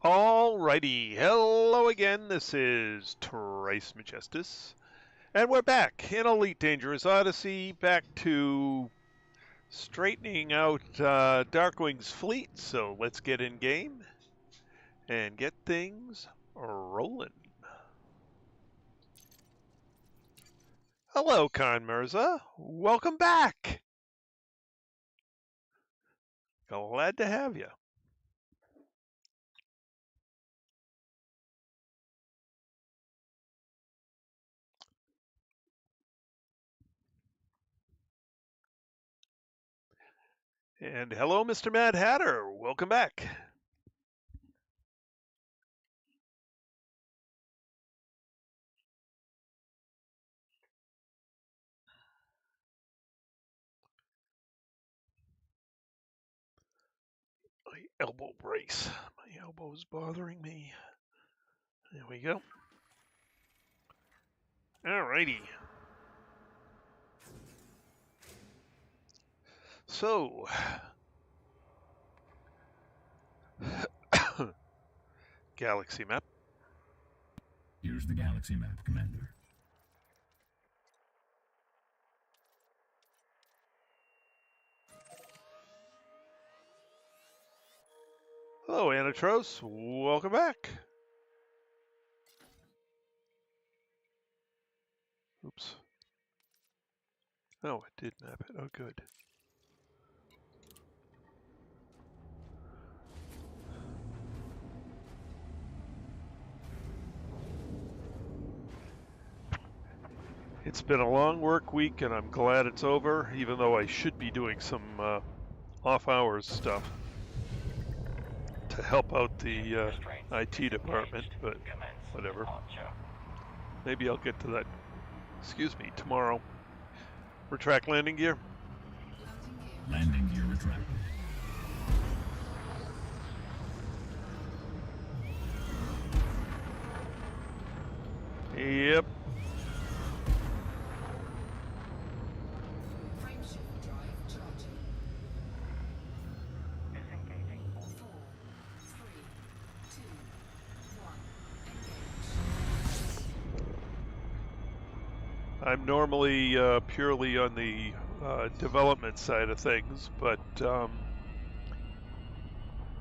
Alrighty, hello again, this is Trice Majestus, and we're back in Elite Dangerous Odyssey, back to straightening out Darkwing's fleet, so let's get in game and get things rolling. Hello, Khan Mirza, welcome back! Glad to have you. And hello, Mr. Mad Hatter. Welcome back. My elbow brace. My elbow's bothering me. There we go. Alrighty. So, galaxy map. Here's the galaxy map, Commander. Hello, Anatros. Welcome back. Oops. Oh, it did map it. Oh, good. It's been a long work week, and I'm glad it's over, even though I should be doing some off-hours stuff to help out the IT department, but whatever. Maybe I'll get to that, excuse me, tomorrow. Retract landing gear. Landing gear retracted. Yep. I'm normally purely on the development side of things, but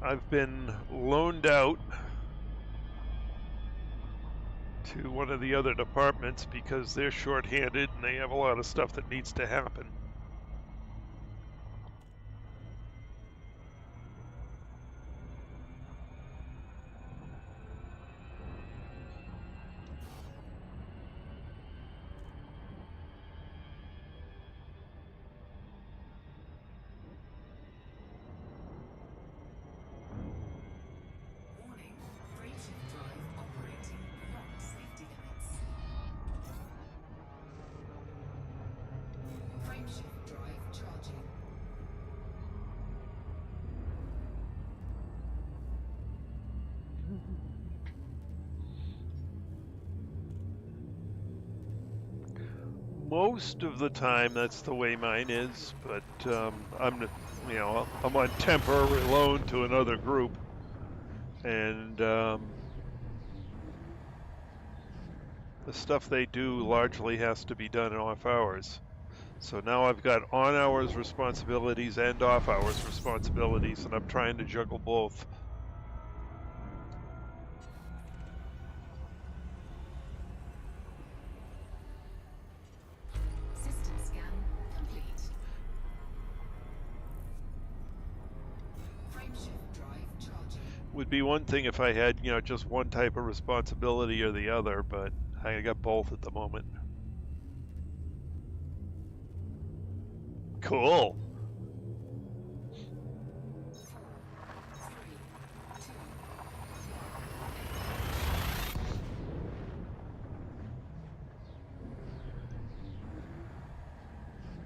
I've been loaned out to one of the other departments because they're short-handed and they have a lot of stuff that needs to happen. Most of the time, that's the way mine is, but I'm on temporary loan to another group, and the stuff they do largely has to be done in off hours. So now I've got on hours responsibilities and off hours responsibilities, and I'm trying to juggle both. Would be one thing if I had, just one type of responsibility or the other, but I got both at the moment. Cool.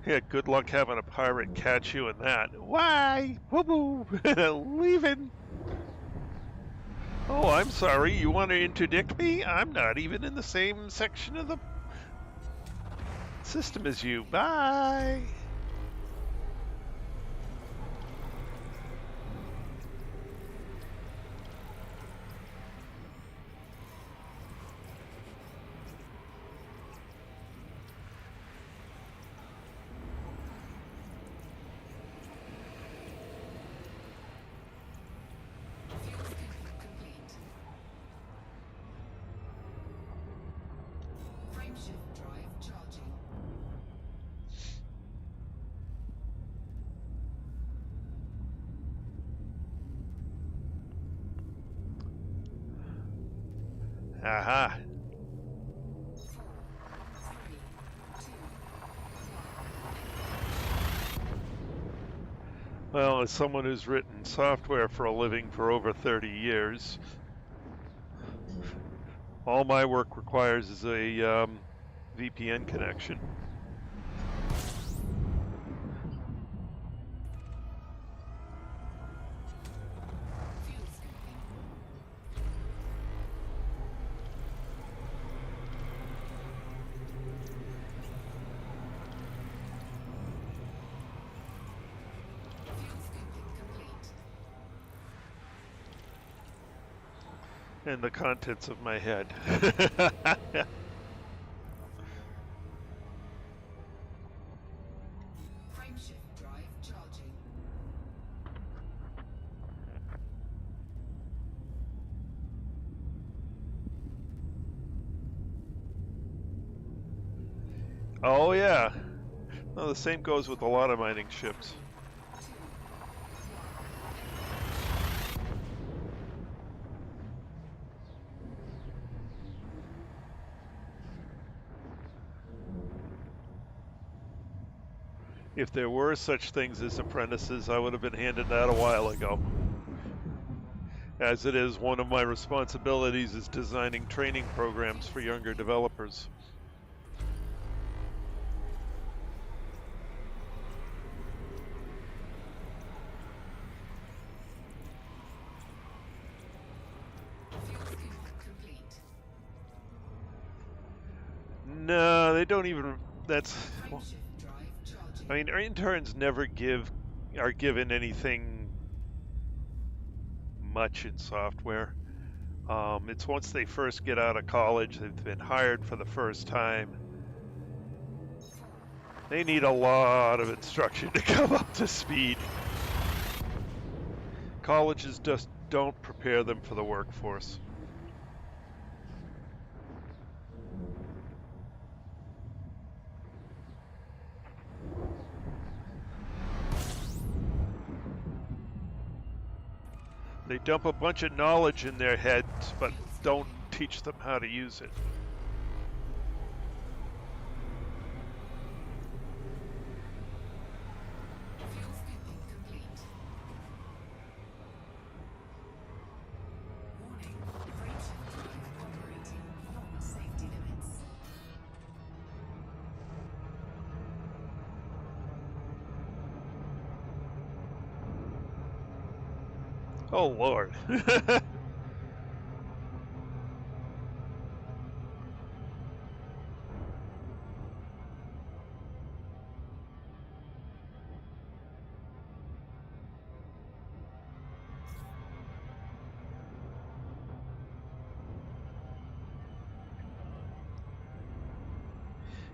Yeah, good luck having a pirate catch you in that. Why? Woo-boo! Leaving! Oh, I'm sorry, you want to interdict me? I'm not even in the same section of the system as you. Bye! Aha. Well, as someone who's written software for a living for over 30 years, all my work requires is a VPN connection. And the contents of my head. Frameshift drive charging. Oh yeah. Well, the same goes with a lot of mining ships. If there were such things as apprentices, I would have been handed that a while ago. As it is, one of my responsibilities is designing training programs for younger developers. No, they don't even. That's. I mean, our interns never are given anything much in software. It's once they first get out of college, they've been hired for the first time. They need a lot of instruction to come up to speed. Colleges just don't prepare them for the workforce. They dump a bunch of knowledge in their heads, but don't teach them how to use it. Oh, Lord.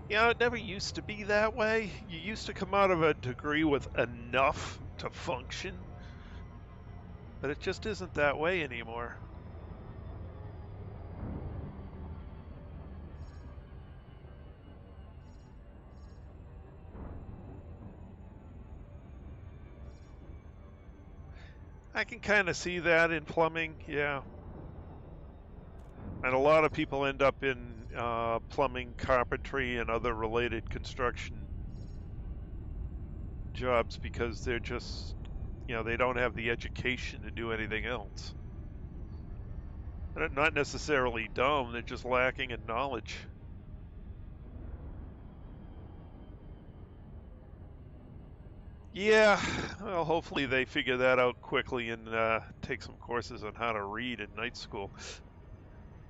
You know, it never used to be that way. You used to come out of a degree with enough to function, but it just isn't that way anymore. I can kind of see that in plumbing, yeah. And a lot of people end up in plumbing, carpentry, and other related construction jobs because they're just, they don't have the education to do anything else. They're not necessarily dumb, they're just lacking in knowledge. Yeah, well, hopefully they figure that out quickly and take some courses on how to read in night school.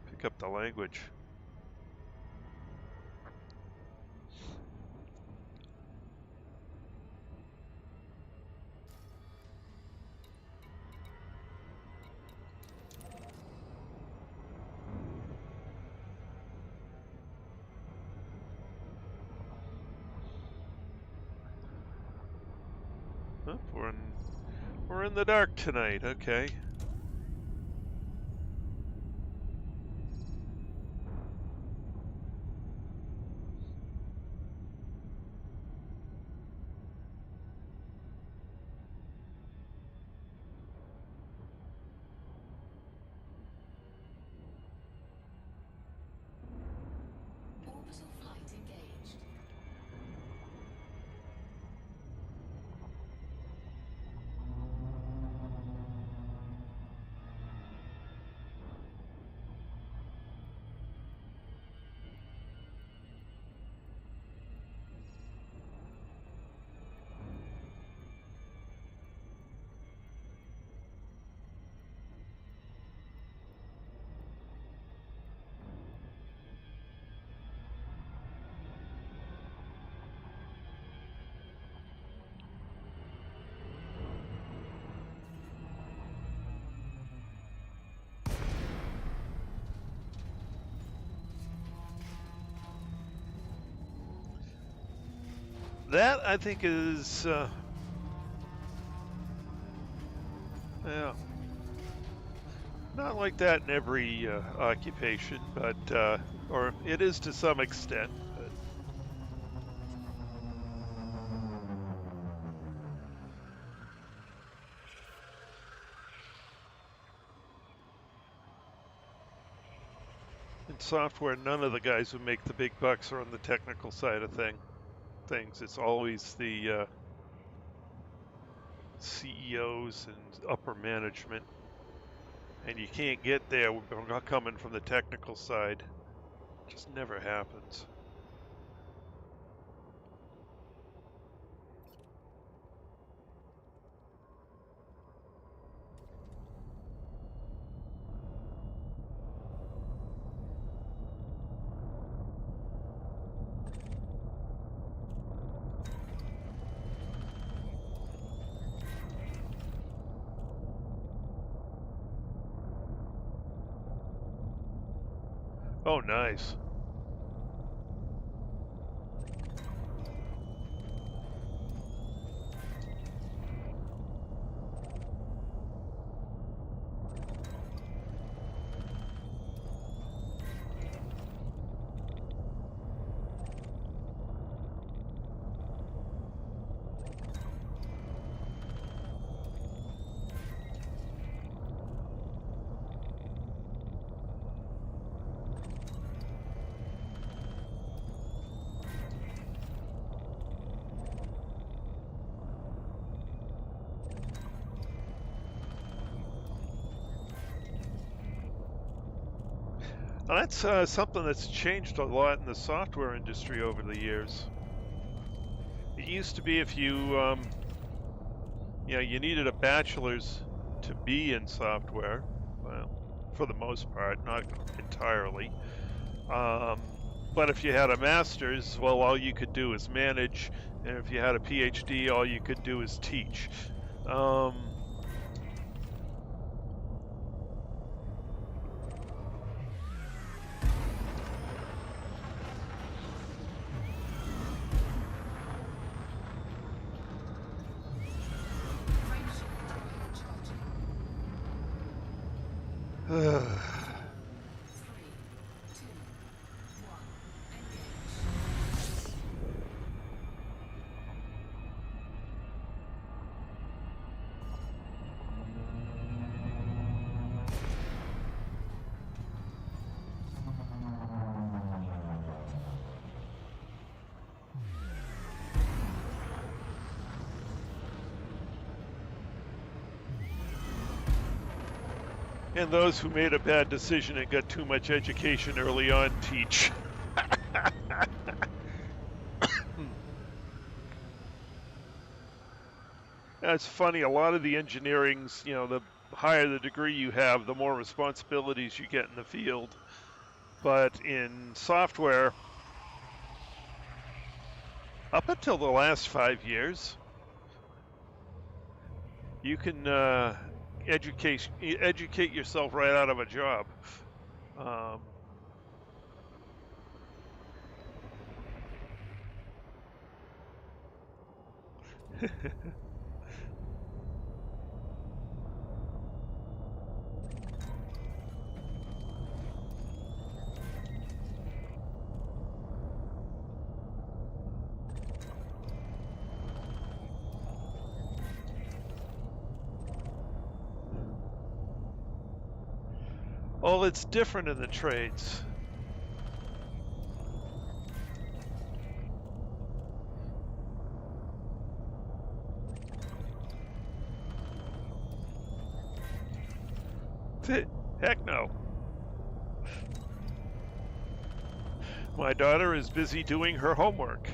Pick up the language. Oh, we're in the dark tonight, okay. That, I think, is... yeah. Not like that in every occupation, but... or it is to some extent. But... in software, none of the guys who make the big bucks are on the technical side of things. It's always the CEOs and upper management. And you can't get there without coming from the technical side. It just never happens. Oh, nice. Well, that's something that's changed a lot in the software industry over the years. It used to be if you, you needed a bachelor's to be in software. Well, for the most part, not entirely. But if you had a master's, well, all you could do is manage, and if you had a PhD, all you could do is teach. And those who made a bad decision and got too much education early on teach. It's funny, a lot of the engineerings, the higher the degree you have, the more responsibilities you get in the field. But in software, up until the last 5 years, you can educate yourself right out of a job. Well, it's different in the trades. Heck no. My daughter is busy doing her homework.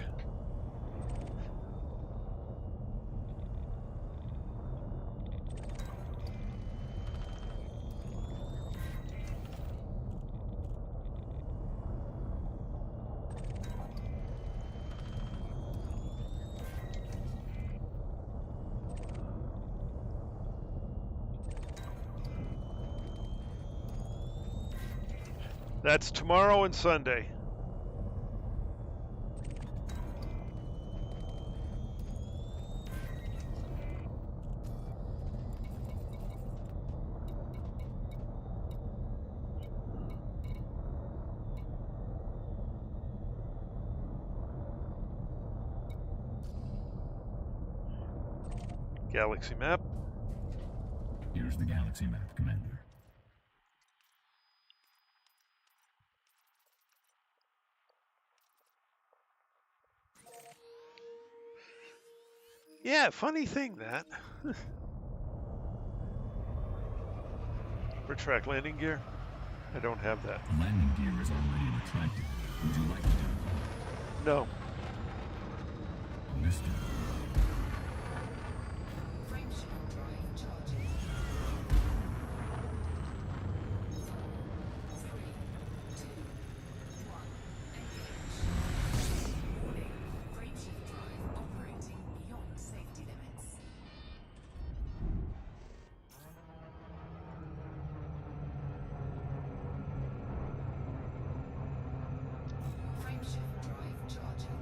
That's tomorrow and Sunday. Galaxy map. Here's the galaxy map, Commander. Yeah, funny thing that. Retract landing gear? I don't have that. Landing gear is already retracted. Would you like to? No. Understood. Frameshift drive charging. 3, 2, 1. Engage. Warning. Frameshift drive operating beyond safety limits. Frameshift drive charging.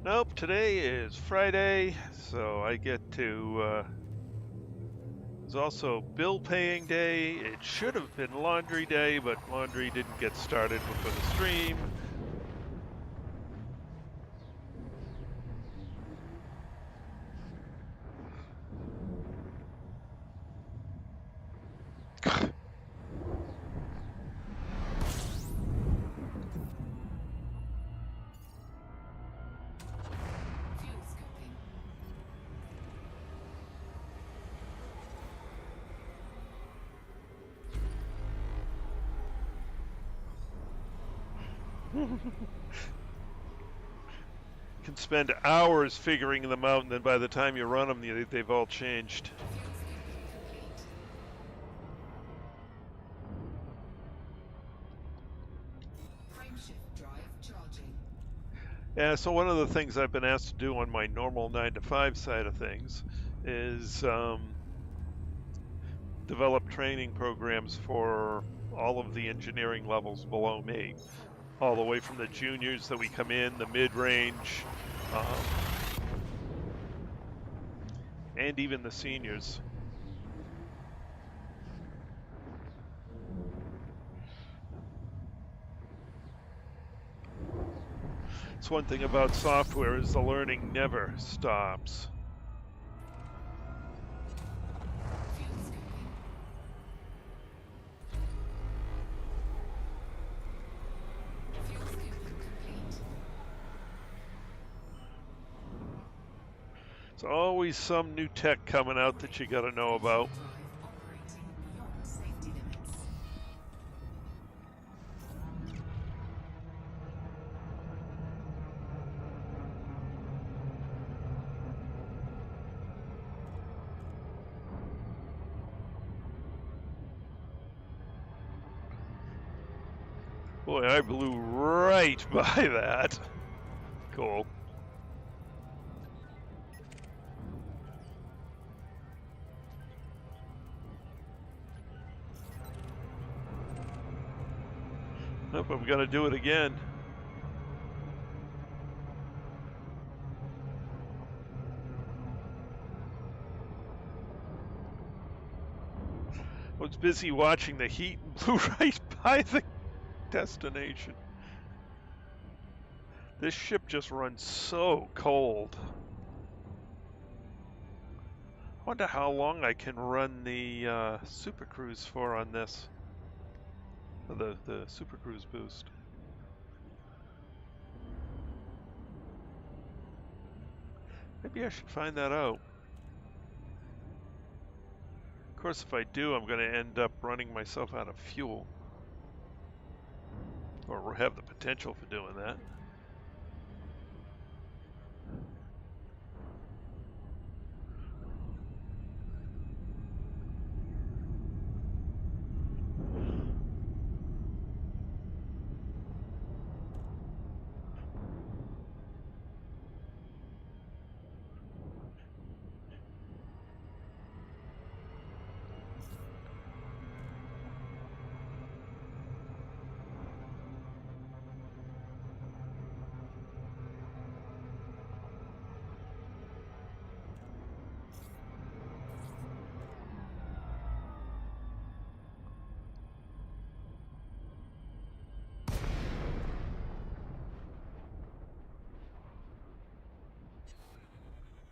Nope, today is Friday, so I get to, it's also bill paying day. It should have been laundry day, but laundry didn't get started before the stream. Fuel scooping. Can spend hours figuring them out, and then by the time you run them, they've all changed. Fuel scooping complete. Frameshift drive charging. Yeah, so one of the things I've been asked to do on my normal 9 to 5 side of things is develop training programs for all of the engineering levels below me, all the way from the juniors that we come in, the mid-range, and even the seniors. It's one thing about software is the learning never stops. Fuel scooping. Fuel scooping complete. There's always some new tech coming out that you got to know about. Drive operating beyond safety limits. Boy, I blew right by that. Cool. Nope, I'm gonna do it again. I was busy watching the heat and blew right by the destination. This ship just runs so cold. Wonder how long I can run the Super Cruise for on this. The Super Cruise boost. Maybe I should find that out. Of course, if I do, I'm going to end up running myself out of fuel. Or have the potential for doing that.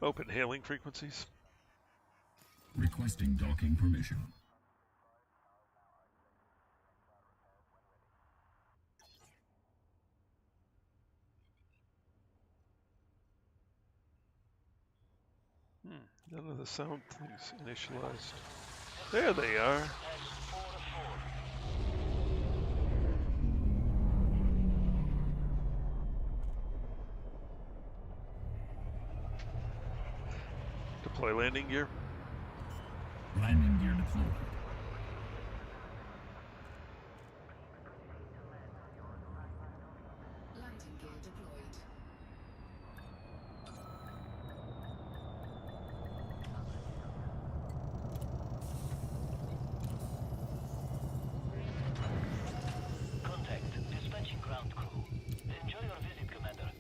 Open hailing frequencies. Requesting docking permission. None of the sound things initialized. There they are. Deploy landing gear. Landing gear deployed. Landing gear deployed. Contact. Dispatching ground crew. Enjoy your visit, Commander.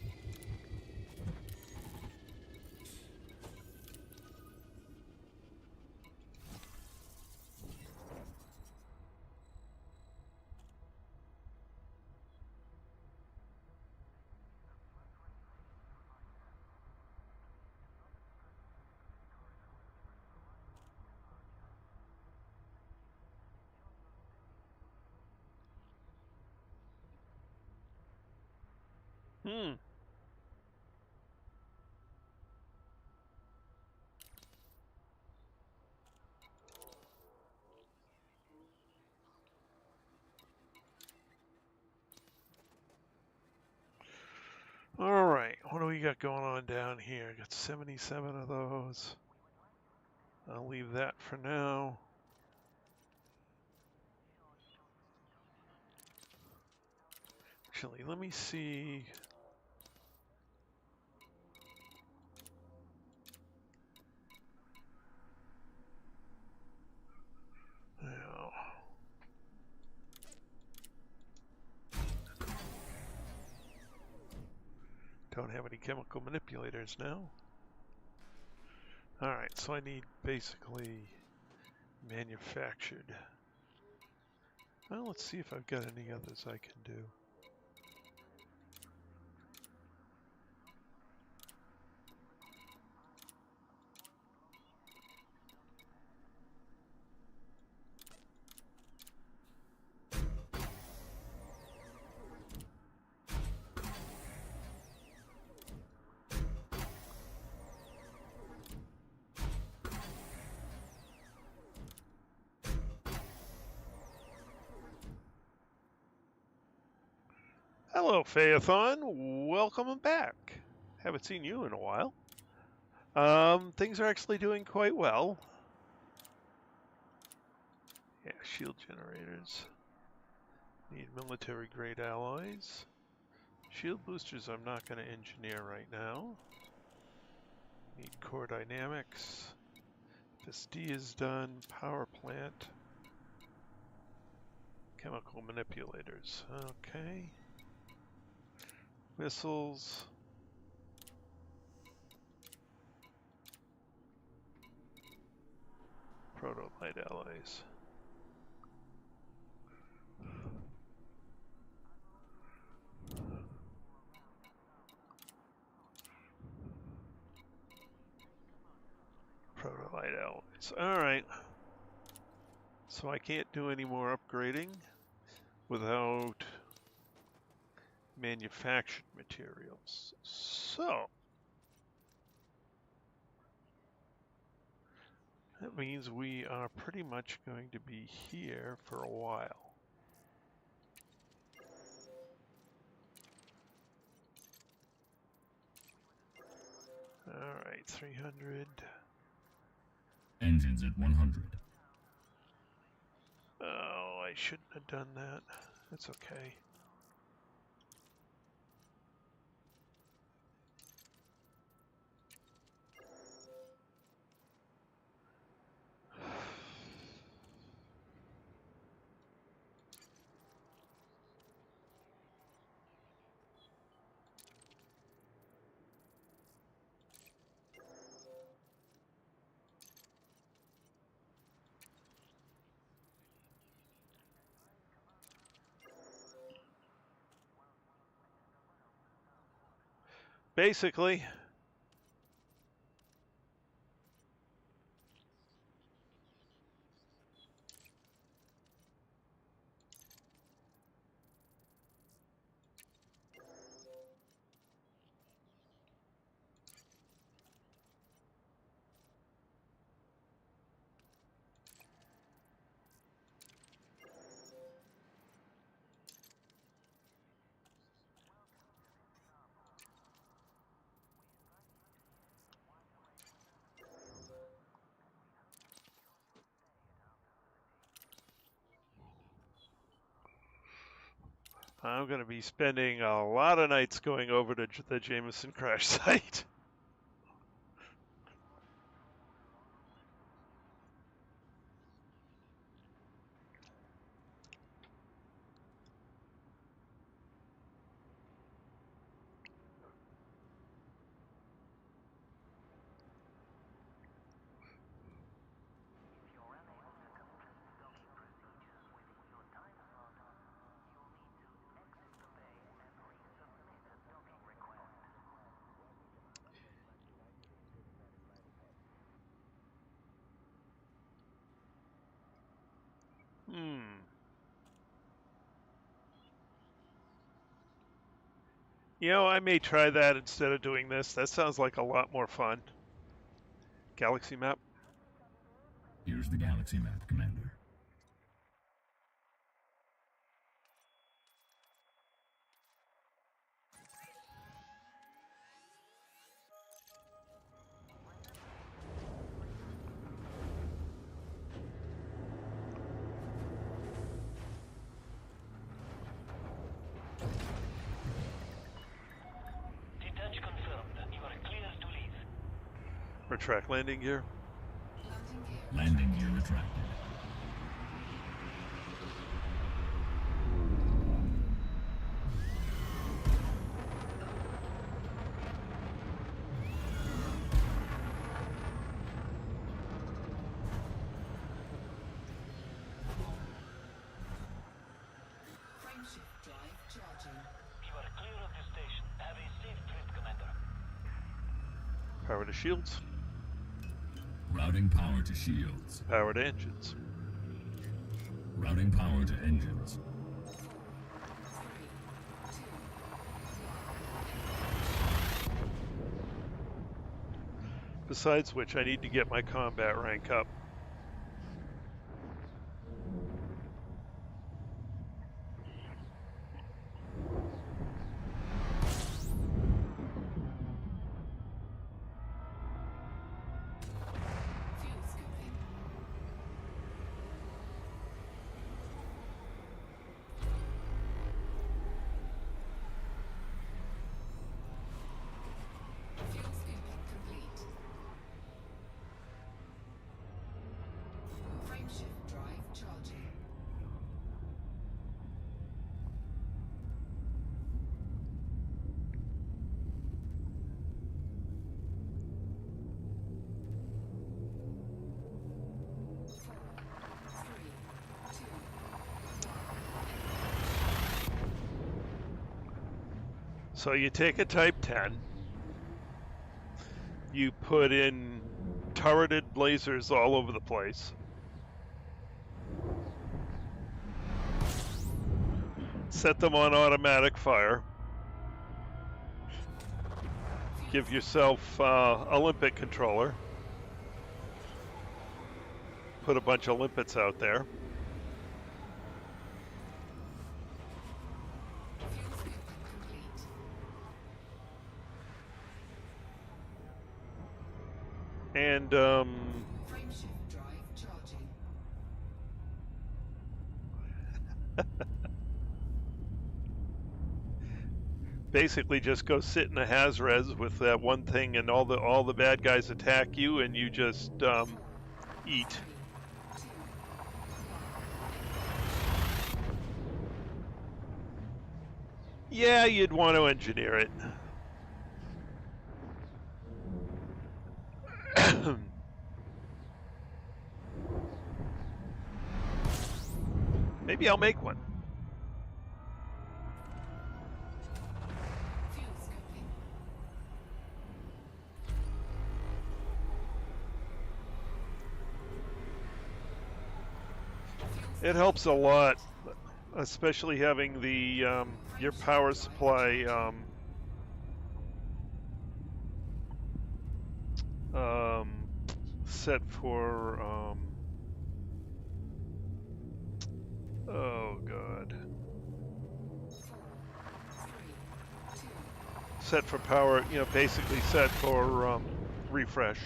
All right, what do we got going on down here? Got 77 of those. I'll leave that for now. Actually, let me see. Now, don't have any chemical manipulators now. All right, so I need basically manufactured. Well, let's see if I've got any others I can do. Hello, Phaethon. Welcome back. Haven't seen you in a while. Things are actually doing quite well. Yeah, shield generators. Need military-grade alloys. Shield boosters I'm not going to engineer right now. Need core dynamics. FSD is done. Power plant. Chemical manipulators. Okay. Missiles. Proto-light alloys. Proto-light alloys. Alright. So I can't do any more upgrading without manufactured materials. So that means we are pretty much going to be here for a while. All right, 300. Engines at 100. Oh, I shouldn't have done that. That's okay. Basically, I'm going to be spending a lot of nights going over to the Jameson crash site. You know, I may try that instead of doing this. That sounds like a lot more fun. Galaxy map. Here's the galaxy map, Commander. Detach confirmed. You are clear to leave. Retract landing gear. Landing gear. Landing gear retracted. Frameshift drive charging. You are clear of the station. Have a safe trip, Commander. Power to shields. Routing power to shields. Power to engines. Routing power to engines. 3, 2, Besides which, I need to get my combat rank up. fuel scooping. Fuel scooping complete. Frameshift drive charging. Four, three, two. So you take a Type 10, you put in turreted lasers all over the place, set them on automatic fire, give yourself a limpet controller, put a bunch of limpets out there, Fuel scooping complete. and Frameshift drive charging. basically just go sit in a Haz-Res with that one thing, and all the bad guys attack you, and you just eat. 3, 2, Yeah, you'd want to engineer it. Maybe I'll make one. fuel scooping. It helps a lot, especially having the your power supply set for oh god, 4, 3, 2. set for power. You know, basically set for refresh.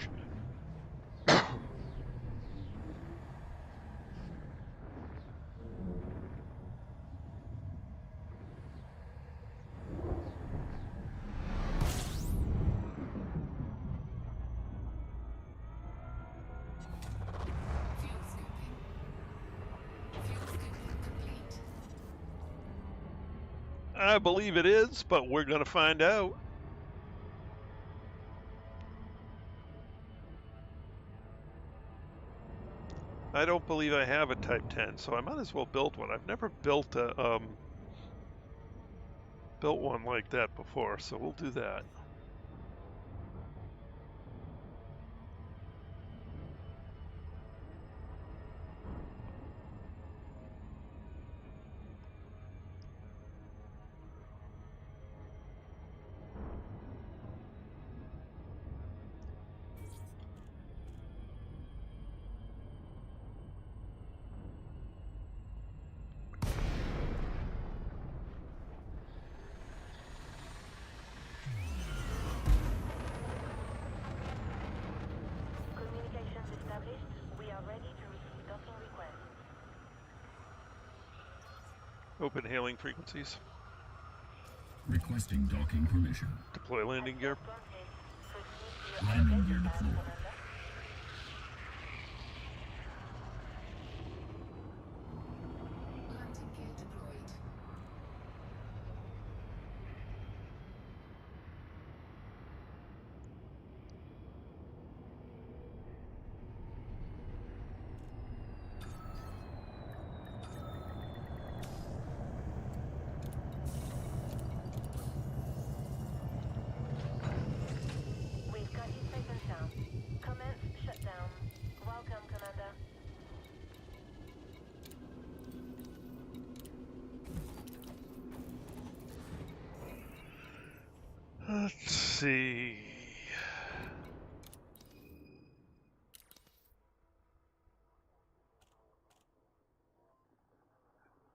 I believe it is, but we're going to find out. I don't believe I have a Type 10, so I might as well build one. I've never built a built one like that before, so we'll do that. Communications established. We are ready to receive docking requests. Open hailing frequencies. Requesting docking permission. Deploy landing gear. Granted. Proceed to your Landing gear allocated path, deployed. Commander. Landing gear deployed. We've got you safe and sound. Commence shutdown. Welcome, Commander. Let's see.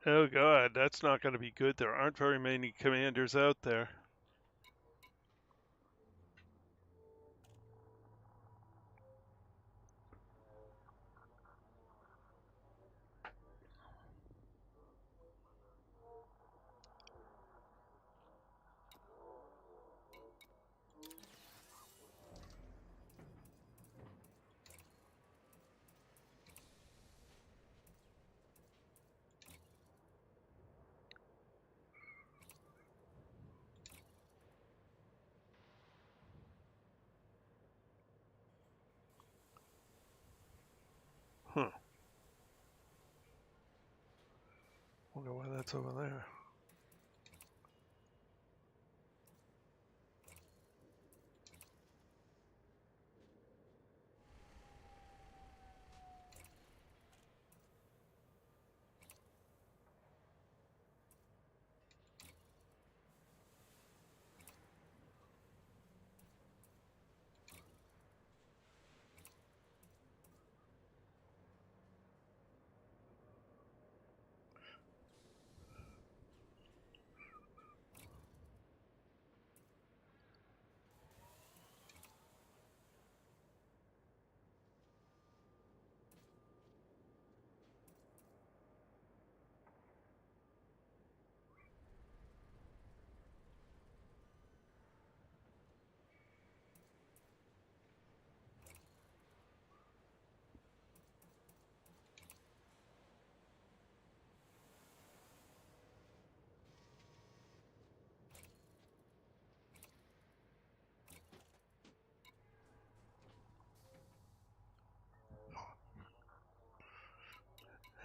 Oh god, that's not going to be good. There aren't very many commanders out there. Huh. Wonder why that's over there.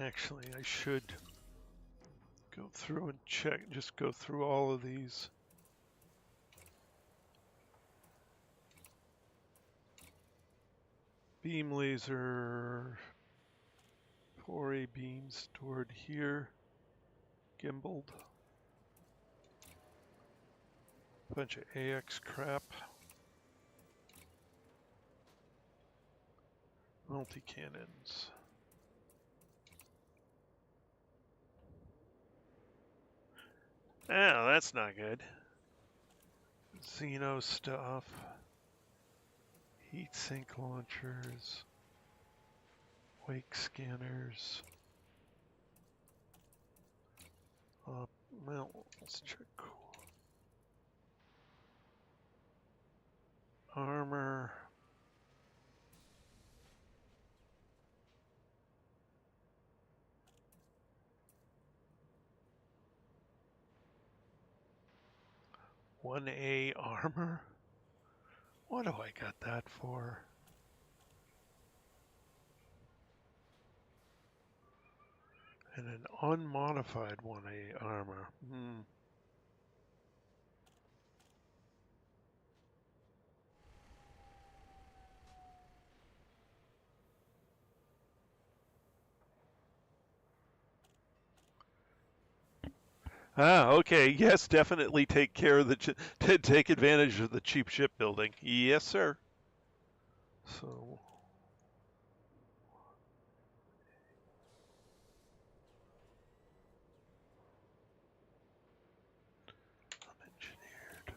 Actually, I should go through and check, just go through all of these. Beam laser, 4A beams stored here, gimbaled. Bunch of AX crap. Multi-cannons. Ah, that's not good. Xeno stuff. Heat sink launchers. Wake scanners. Well, let's check. Armor. 1A armor? What do I got that for? And an unmodified 1A armor. Ah, okay. Yes, definitely take care of the take advantage of the cheap shipbuilding. Yes, sir. So engineered.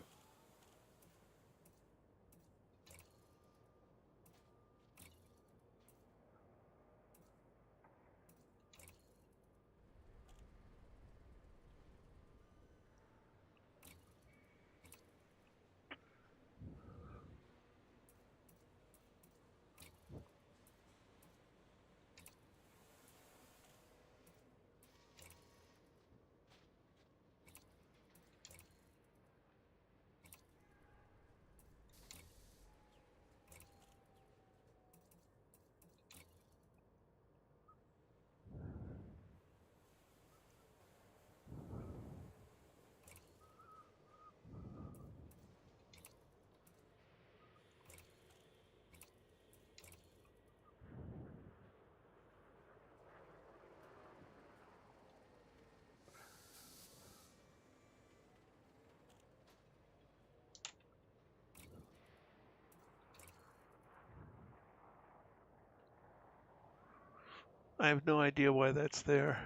I have no idea why that's there.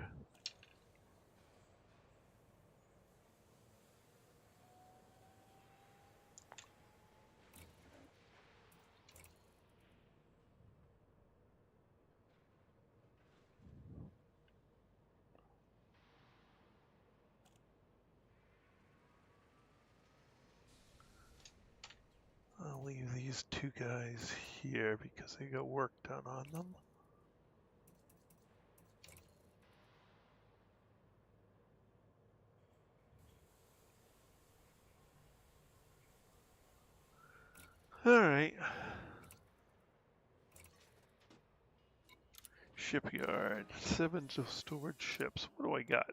I'll leave these two guys here because they got work done on them. All right. Shipyard, 7 storage ships. What do I got?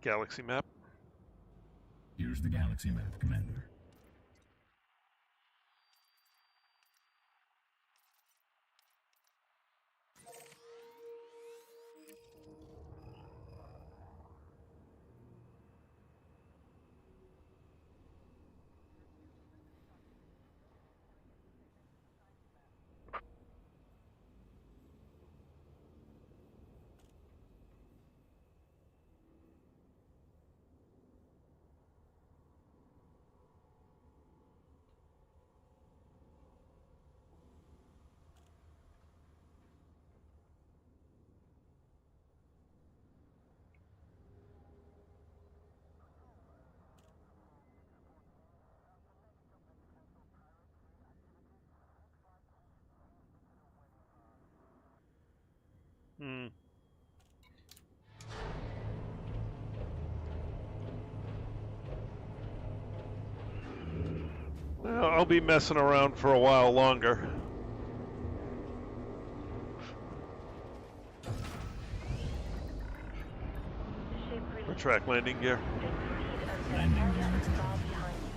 Galaxy map. Here's the galaxy map, Commander. Well, I'll be messing around for a while longer. Ship released. Retract landing gear. Take speed until Landing area gear is retracted. far behind you.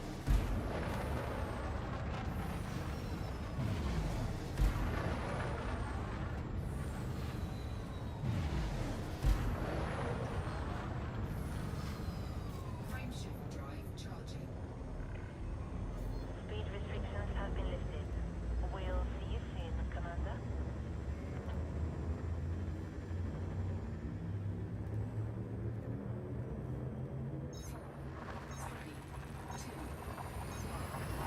Frameshift drive charging. Speed restrictions have been lifted. We'll see you soon, Commander. Three, two, fuel scoping. Fuel scoping complete.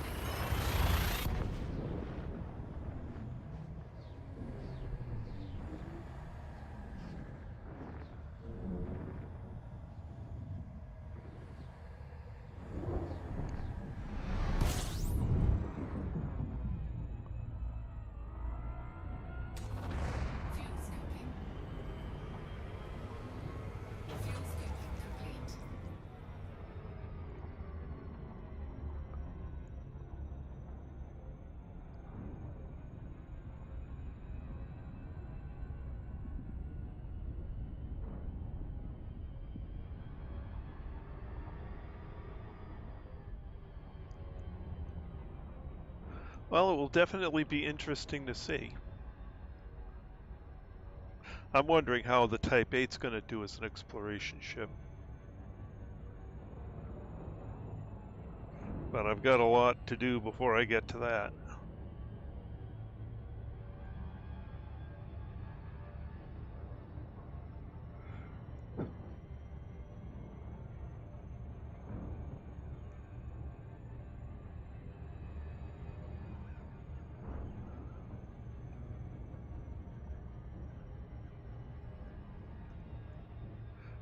Well, it will definitely be interesting to see. I'm wondering how the Type 8's going to do as an exploration ship. But I've got a lot to do before I get to that.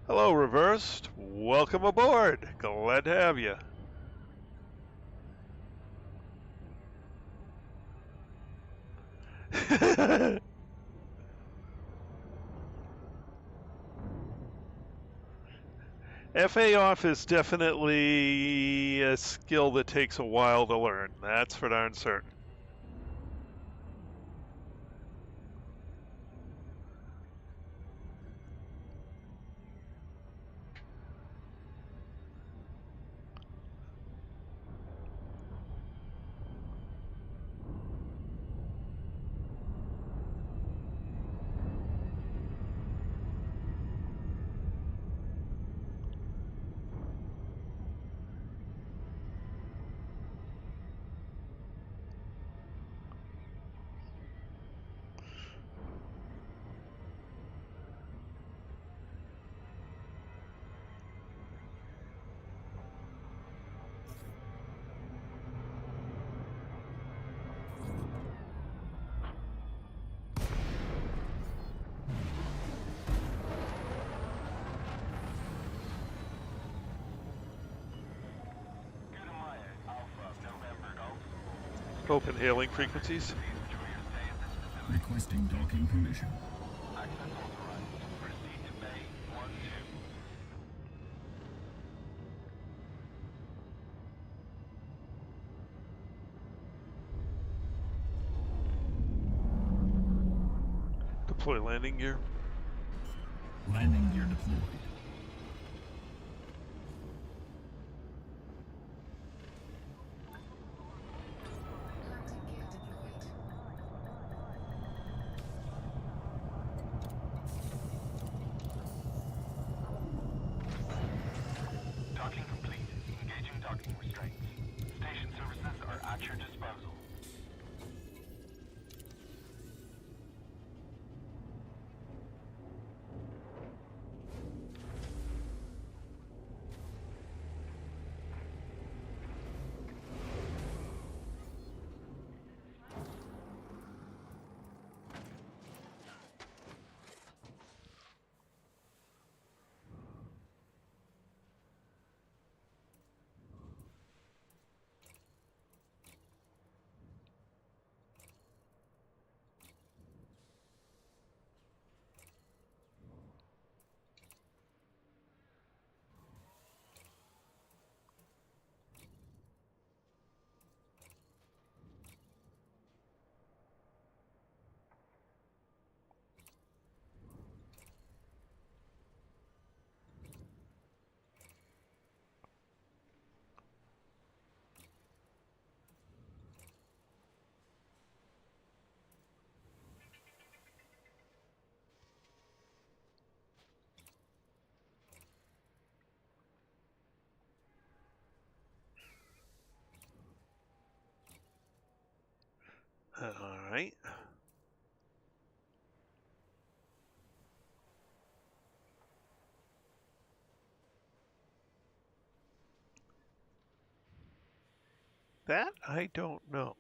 Hello, Reversed. Welcome aboard. Glad to have you. FA off is definitely a skill that takes a while to learn. That's for darn certain. Open hailing frequencies. Requesting docking permission. Deploy landing gear. Landing gear deployed. Landing gear deployed. Docking complete. Engaging docking restraints. Station services are at your disposal. All right. That I don't know.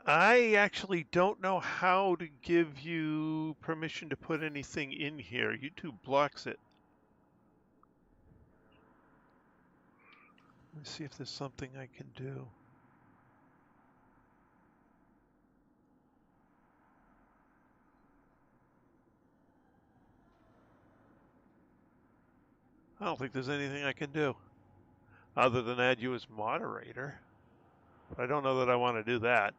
I actually don't know how to give you permission to put anything in here. YouTube blocks it. Let me see if there's something I can do. I don't think there's anything I can do other than add you as moderator. But I don't know that I want to do that.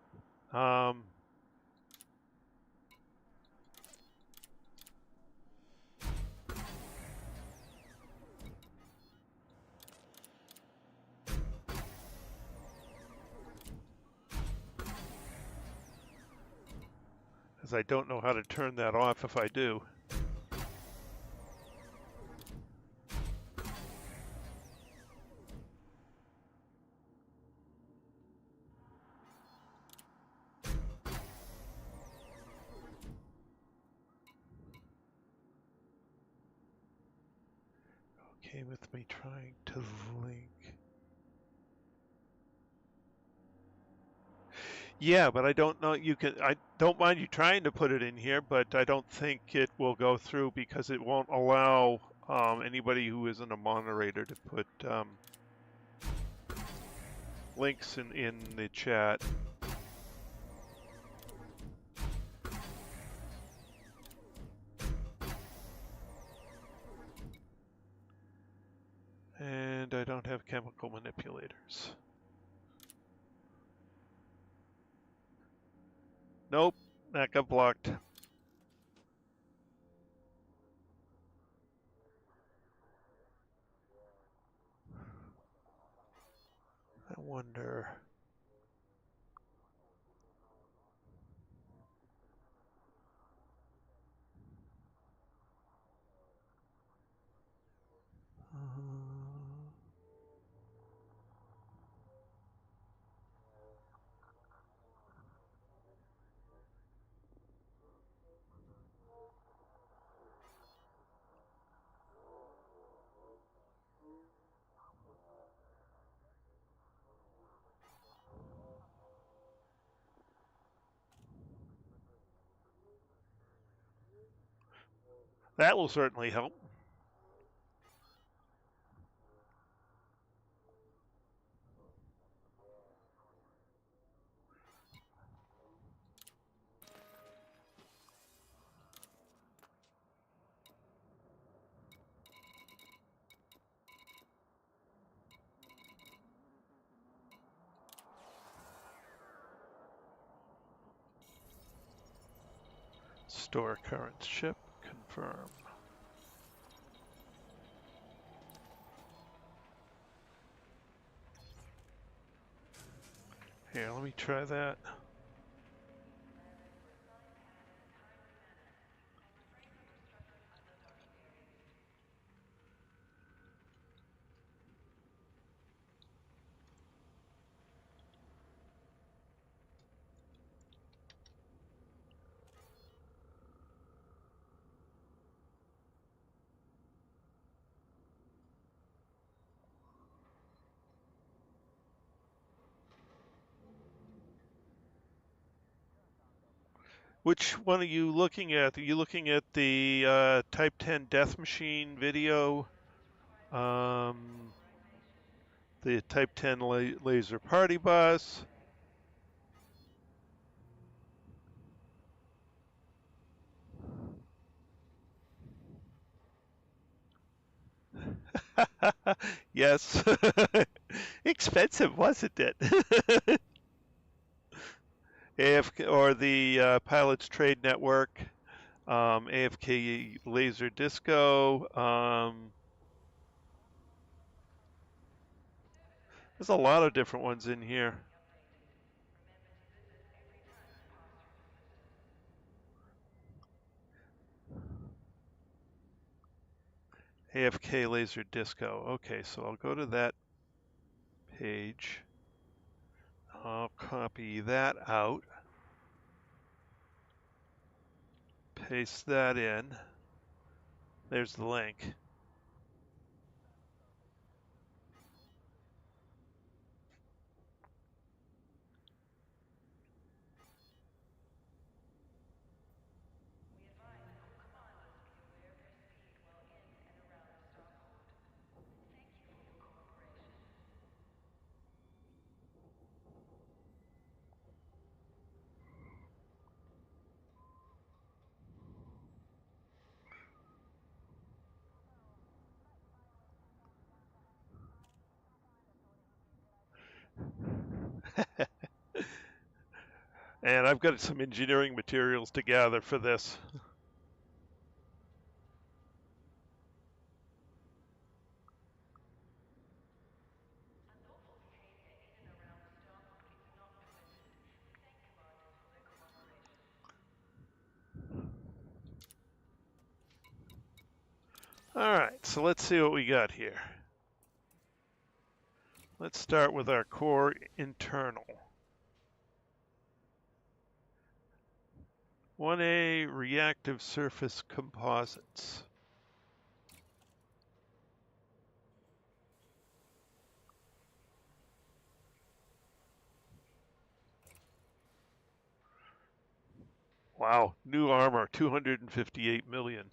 As I don't know how to turn that off if I do. Okay, with me trying to link. Yeah, but I don't know. I don't mind you trying to put it in here, but I don't think it will go through because it won't allow anybody who isn't a moderator to put links in the chat. And I don't have chemical manipulators. Nope, that got blocked. I wonder. That will certainly help. Store current ship, confirm. Here, let me try that. Which one are you looking at? Are you looking at the Type 10 Death Machine video? The Type 10 laser party bus? Yes. Expensive, wasn't it? AFK or the Pilots Trade Network, AFK Laser Disco. There's a lot of different ones in here. AFK Laser Disco. Okay, so I'll go to that page. I'll copy that out. Paste that in. There's the link. And I've got some engineering materials to gather for this. All right, so let's see what we got here. Let's start with our core internal. 1A reactive surface composites. Wow, new armor, 258 million.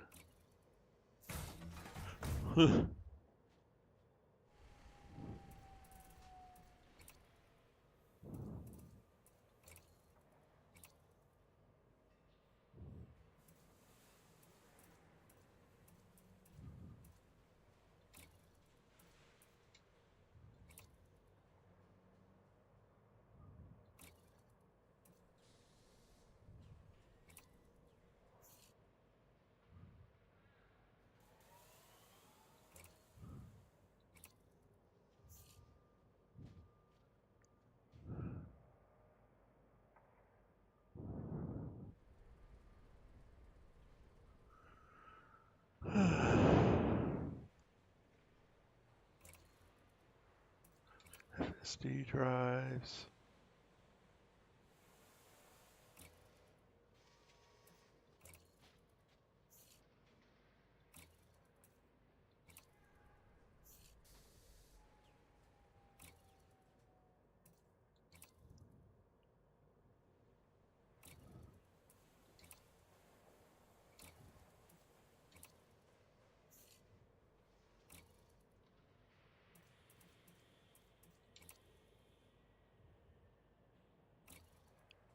FSD drives.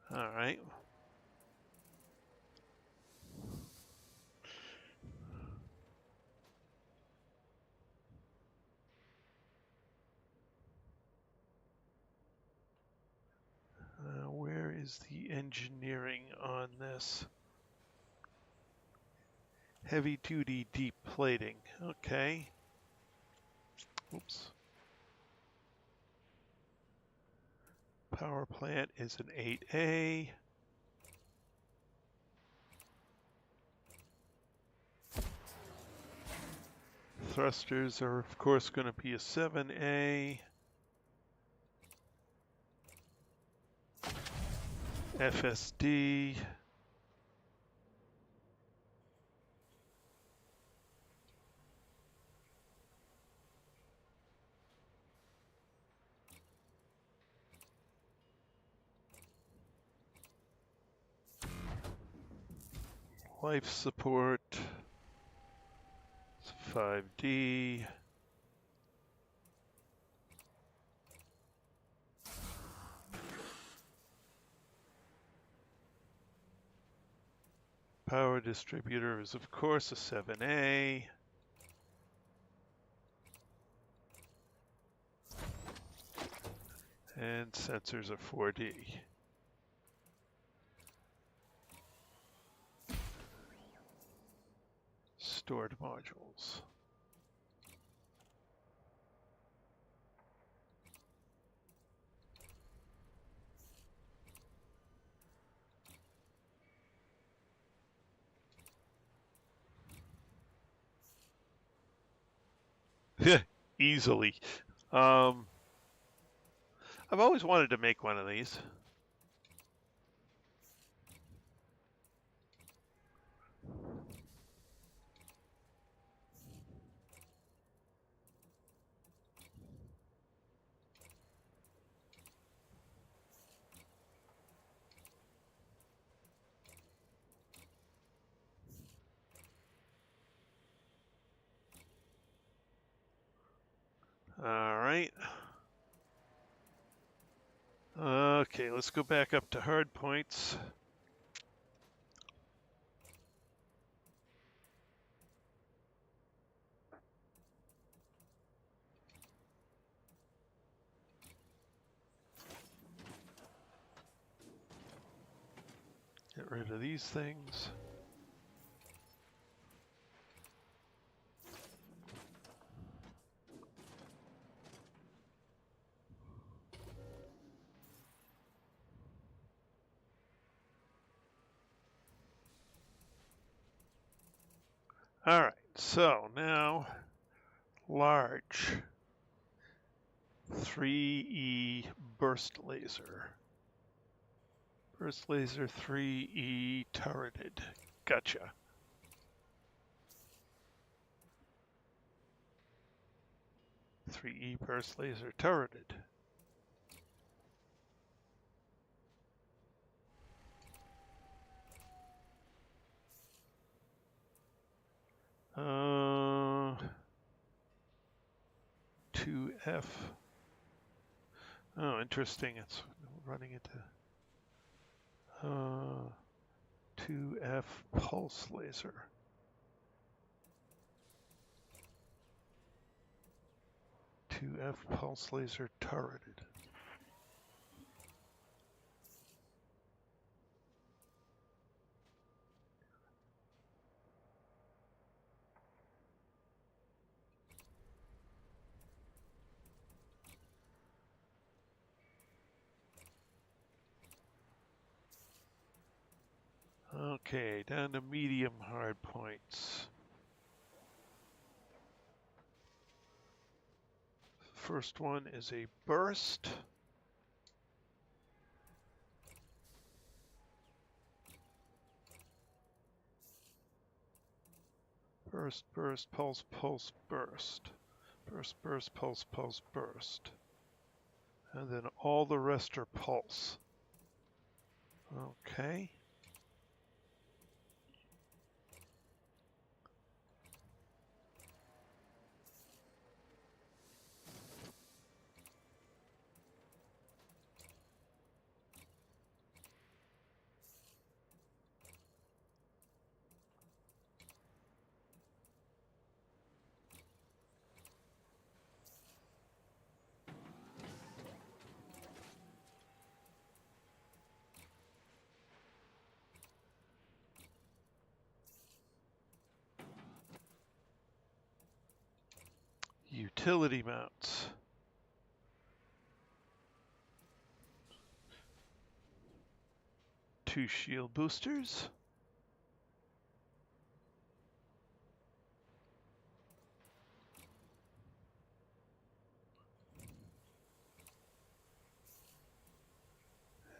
All right. Where is the engineering on this? Heavy duty deep plating. Okay. Oops. Power plant is an 8A. Thrusters are of course going to be a 7A. FSD. life support. 5D. Power distributor is of course a 7A. And sensors are 4D. Stored modules. Easily. I've always wanted to make one of these. All right. Okay, let's go back up to hard points. Get rid of these things. All right, so now large 3E burst laser. Burst laser 3E turreted. Gotcha. .3E burst laser turreted. Uh, 2F. Oh, interesting. It's running into 2F pulse laser. .2F pulse laser turreted. Okay, down to medium hard points. First one is a burst. Burst, burst, pulse, pulse, burst. Burst, burst, pulse, pulse, burst. And then all the rest are pulse. Okay. Utility mounts. Two shield boosters.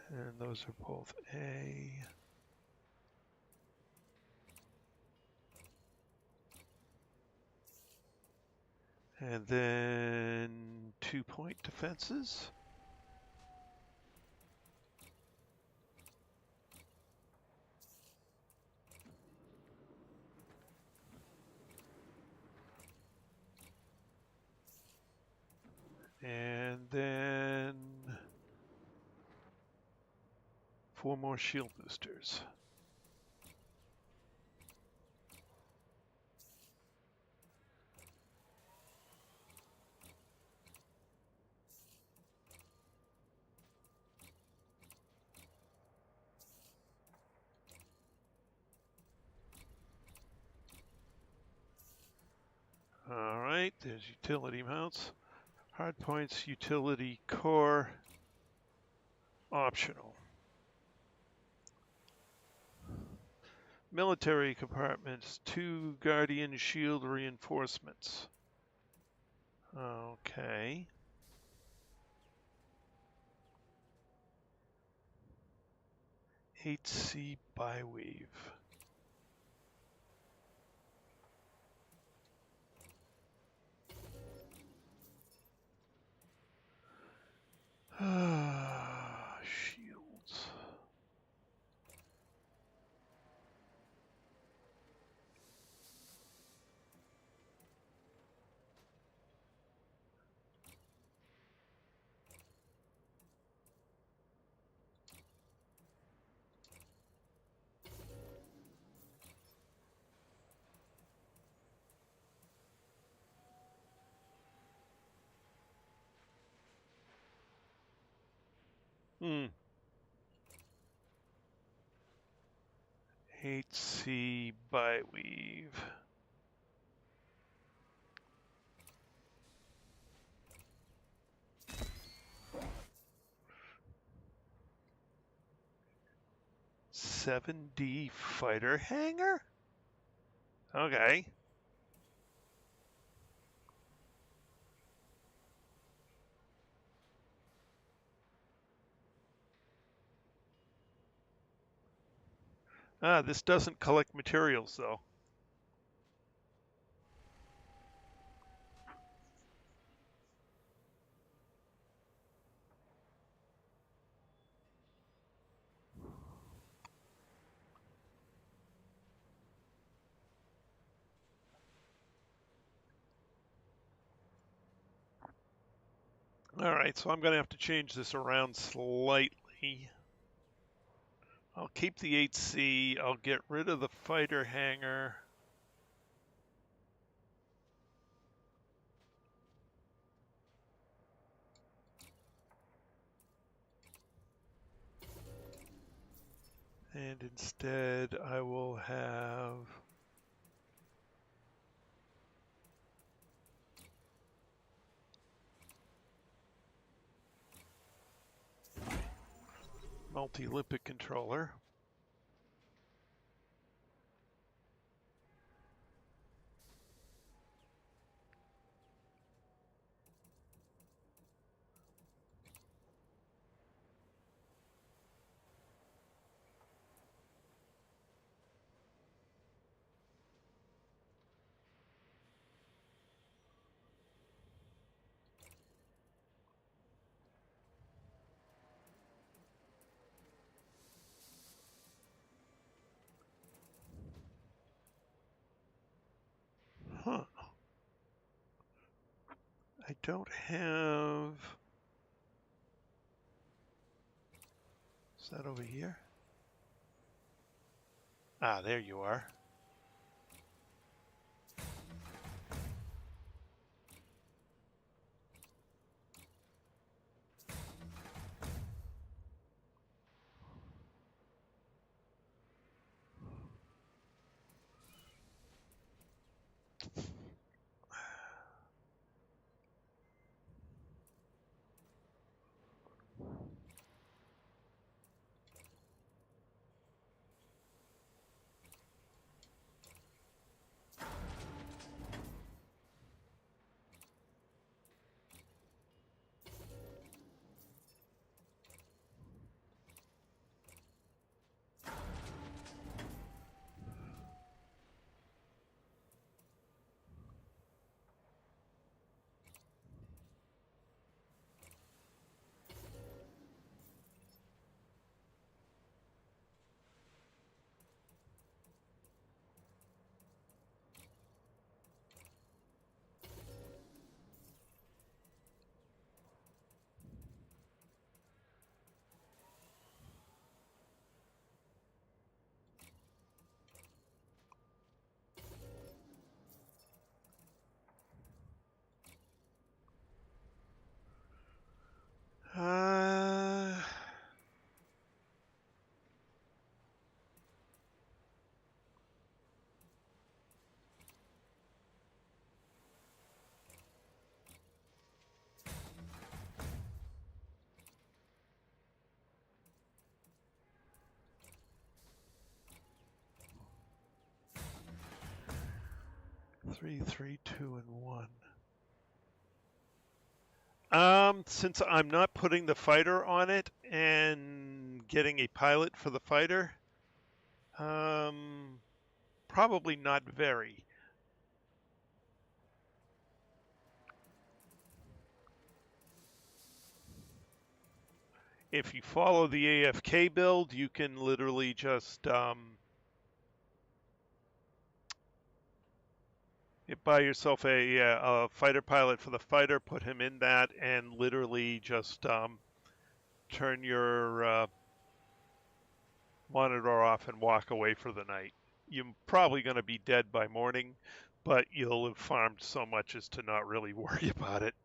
And those are both A. And then 2-point defenses. then 4 more shield boosters. All right, there's utility mounts. Hardpoints, utility core, optional. Military compartments, 2 Guardian shield reinforcements. Okay. HC Bywave. Shields. HC Bywave. $7D fighter hangar? Okay. This doesn't collect materials though. All right, so I'm going to have to change this around slightly. I'll keep the 8C. I'll get rid of the fighter hangar. And instead, I will have multi-limpet controller. Huh. I don't have... Is that over here? Ah, there you are. 3, 3, 2, and 1. Since I'm not putting the fighter on it and getting a pilot for the fighter, probably not very. If you follow the AFK build, you can literally just buy yourself a fighter pilot for the fighter, put him in that, and literally just turn your monitor off and walk away for the night. You're probably going to be dead by morning, but you'll have farmed so much as to not really worry about it.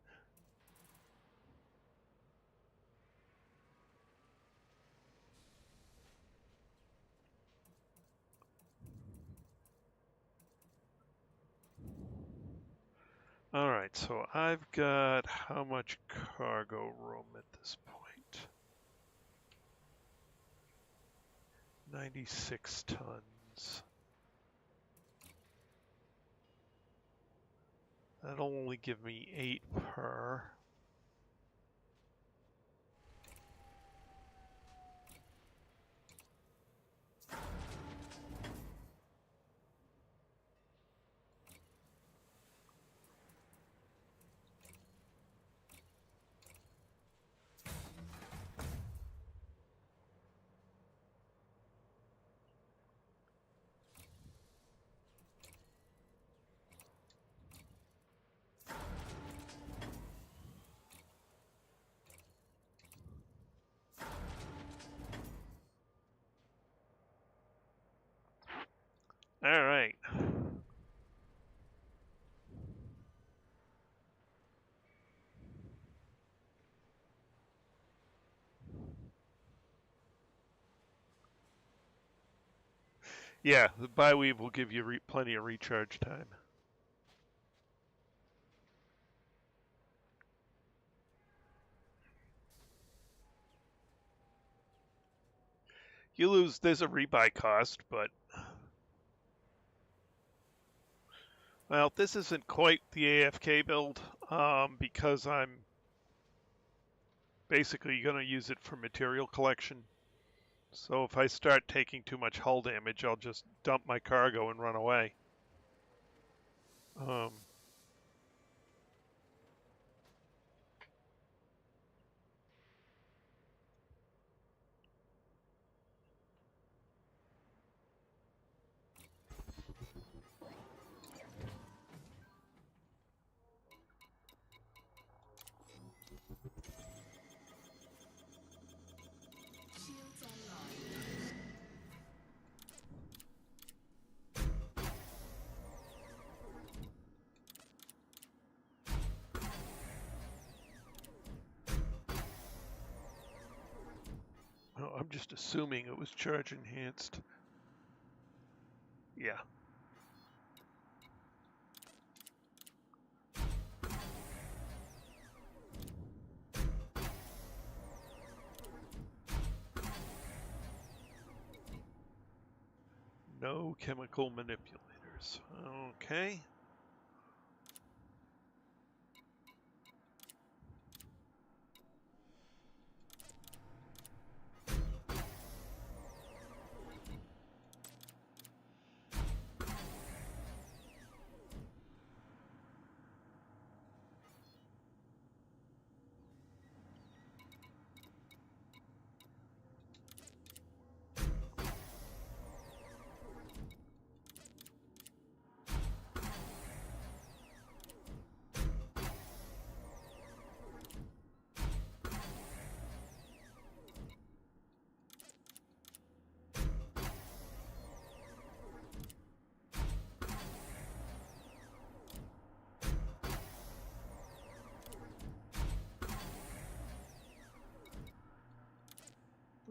All right, so I've got how much cargo room at this point? 96 tons. That'll only give me 8 per. All right. Yeah, the bi-weave will give you plenty of recharge time. You lose, there's a rebuy cost, but well, this isn't quite the AFK build because I'm basically going to use it for material collection. So if I start taking too much hull damage, I'll just dump my cargo and run away. Shields online. Oh, I'm just assuming it was charge enhanced. Yeah. No chemical manipulators. Okay.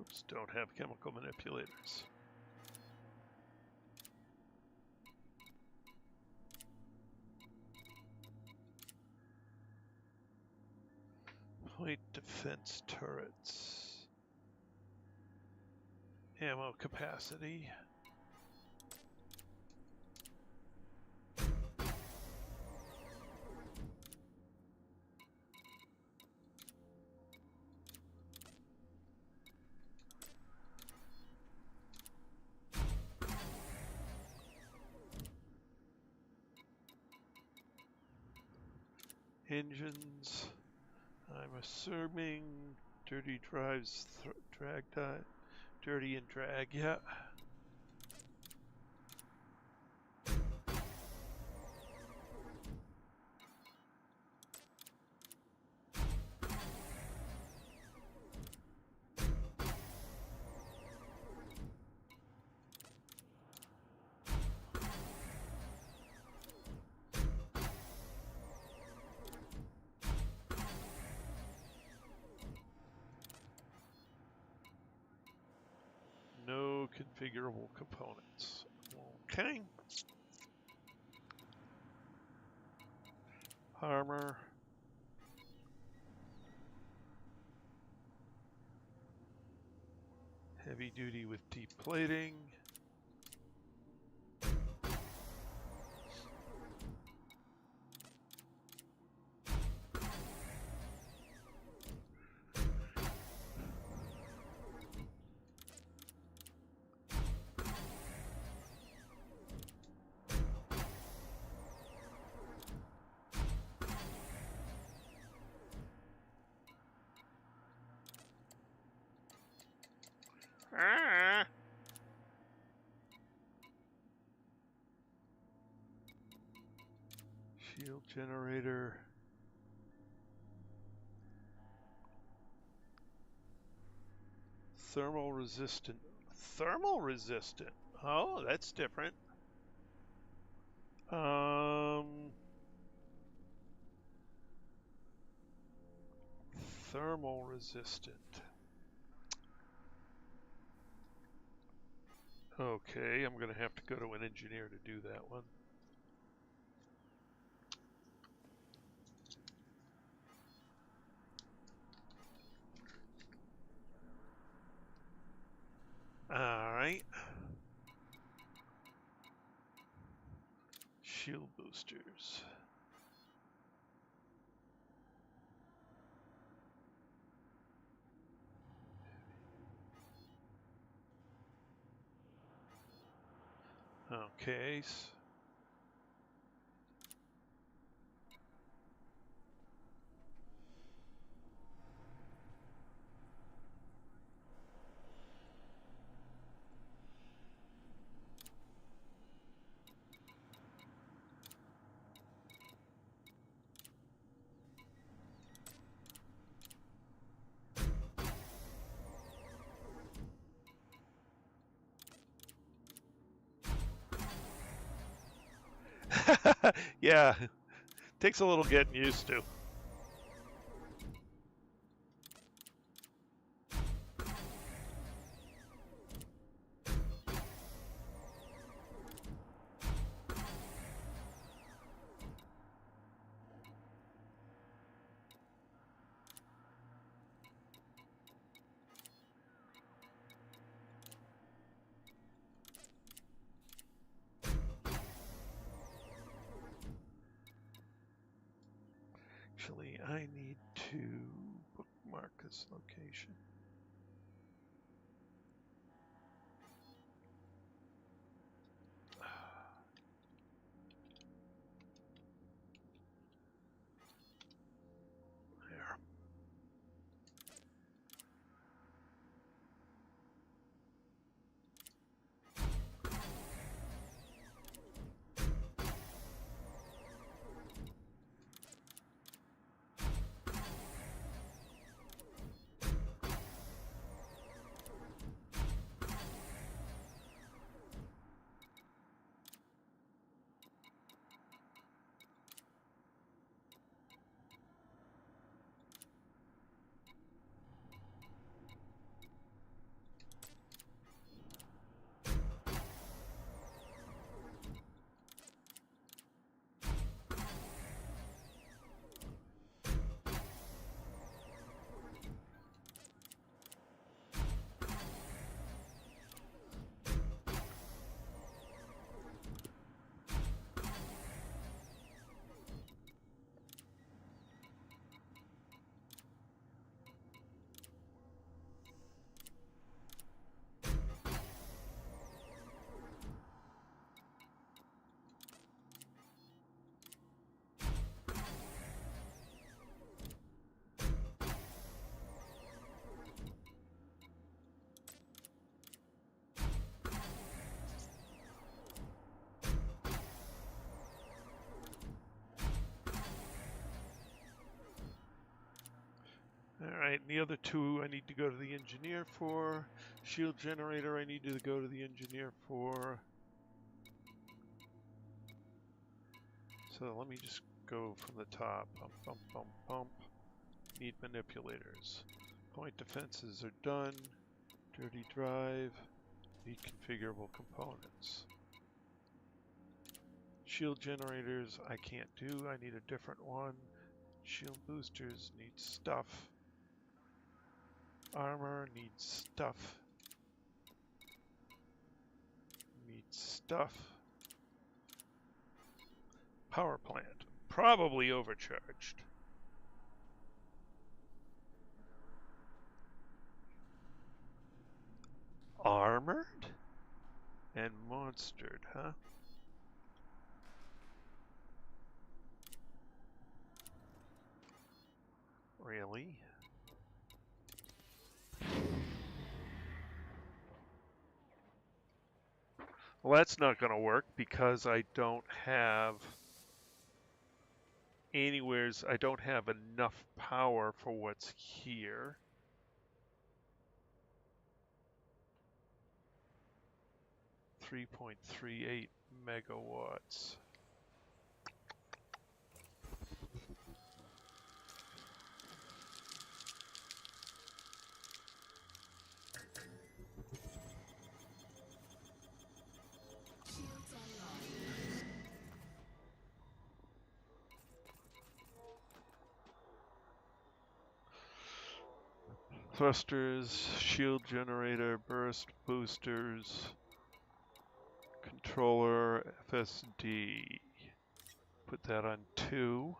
Oops, don't have chemical manipulators. Point defense turrets. Ammo capacity. Engines. I'm assuming dirty drives, drag, dirty and drag, yeah. No configurable components. Okay. Armor. Heavy duty with deep plating. Ah! Shield generator. Thermal resistant. Thermal resistant. Oh, that's different. Thermal resistant. Okay, I'm going to have to go to an engineer to do that one. Alright. Shield boosters. Okay. Yeah, takes a little getting used to. Actually, I need to bookmark this location. There. Alright, and the other two I need to go to the engineer for. Shield generator I need to go to the engineer for. So let me just go from the top. Pump, pump, pump, pump. Need manipulators. Point defenses are done. Dirty drive. Need configurable components. Shield generators I can't do. I need a different one. Shield boosters need stuff. Armor needs stuff. Needs stuff. Power plant. Probably overcharged. Armored? And monstered, huh? Really? Well, that's not going to work because I don't have I don't have enough power for what's here. .38 megawatts. Shields online. Thrusters, shield generator, burst boosters, controller, FSD. Put that on 2.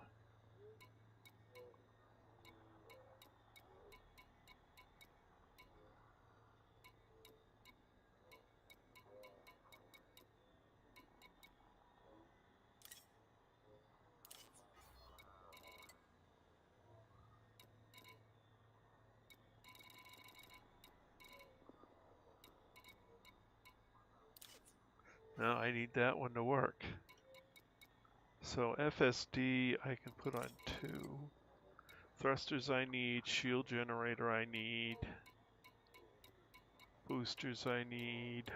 Now I need that one to work. So FSD I can put on 2. Thrusters I need, shield generator I need, boosters I need.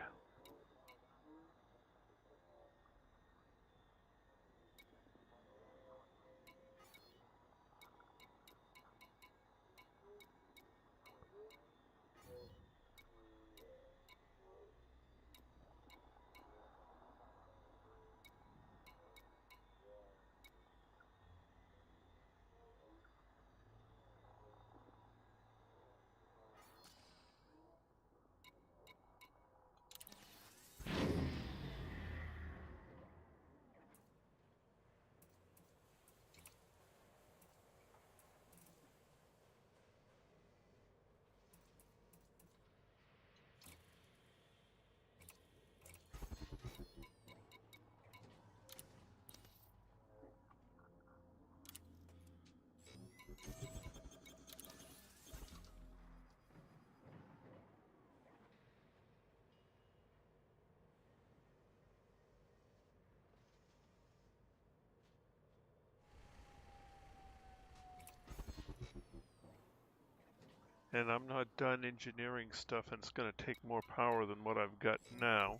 And I'm not done engineering stuff, and it's going to take more power than what I've got now.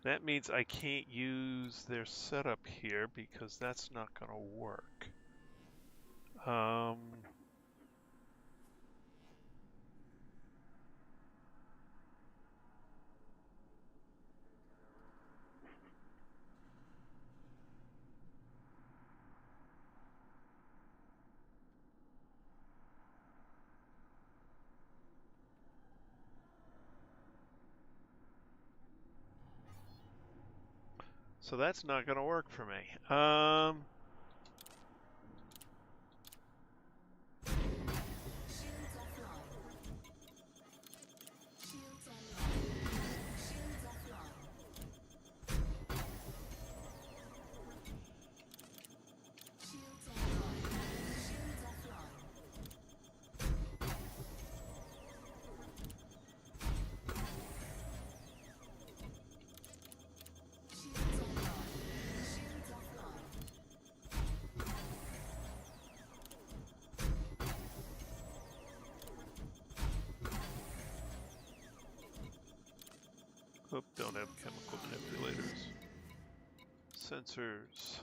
That means I can't use their setup here because that's not going to work. So that's not going to work for me. Shields offline. Shields online. Shields offline. Shields online. Shields offline. Shields online. Shields offline. Oop, don't have chemical manipulators. Sensors.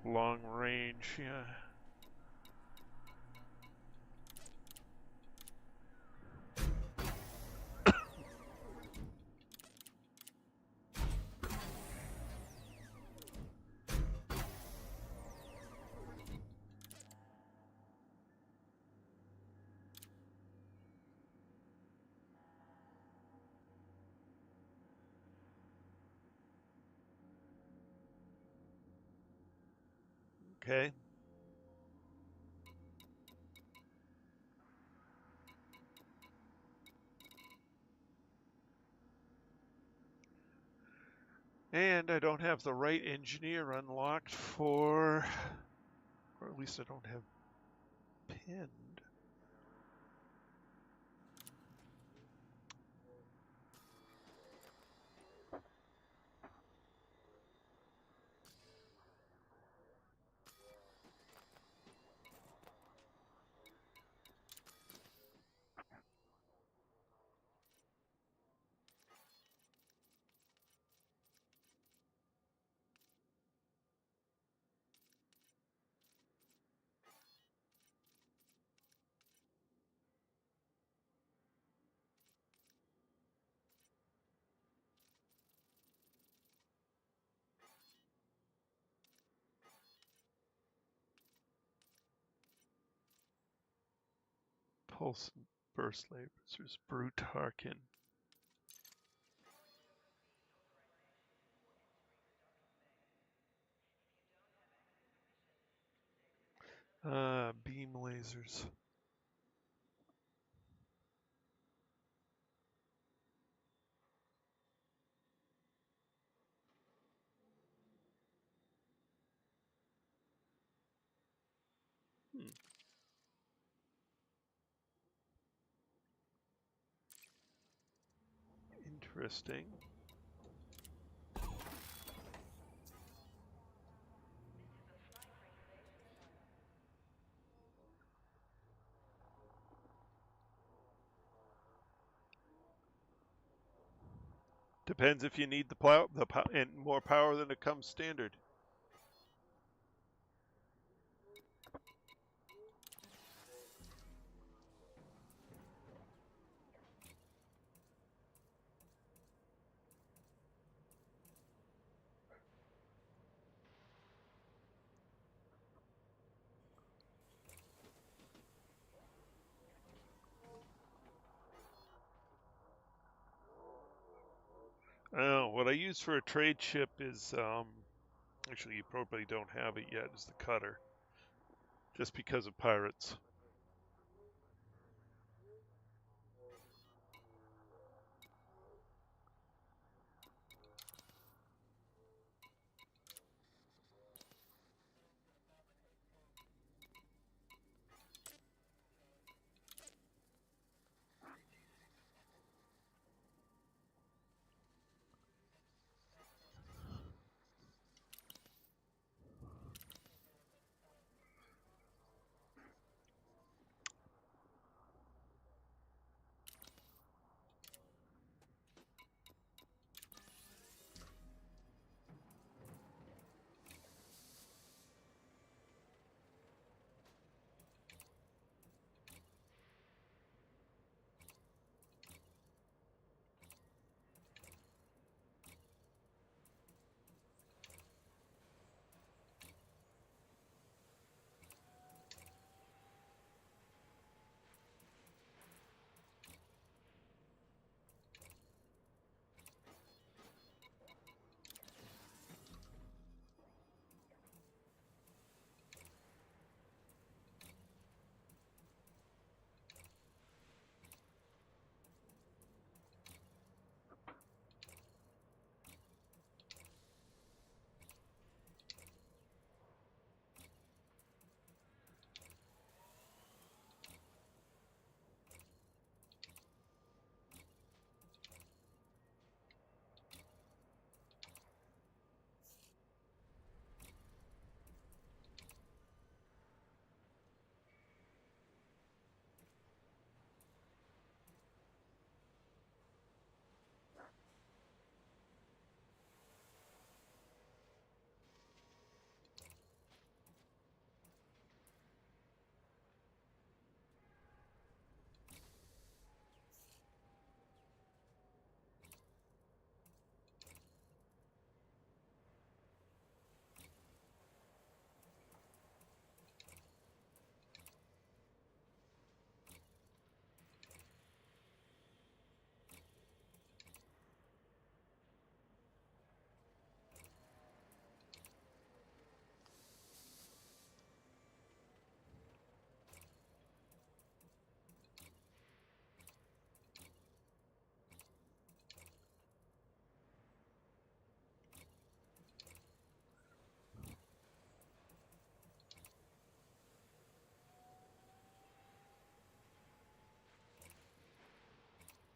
Long range, yeah. Okay. And I don't have the right engineer unlocked for, or at least I don't have pinned. Pulse and burst lasers, Brute Harkin. Beam lasers. Interesting. Depends if you need and more power than it comes standard. What I use for a trade ship is, actually you probably don't have it yet, is the cutter. Just because of pirates.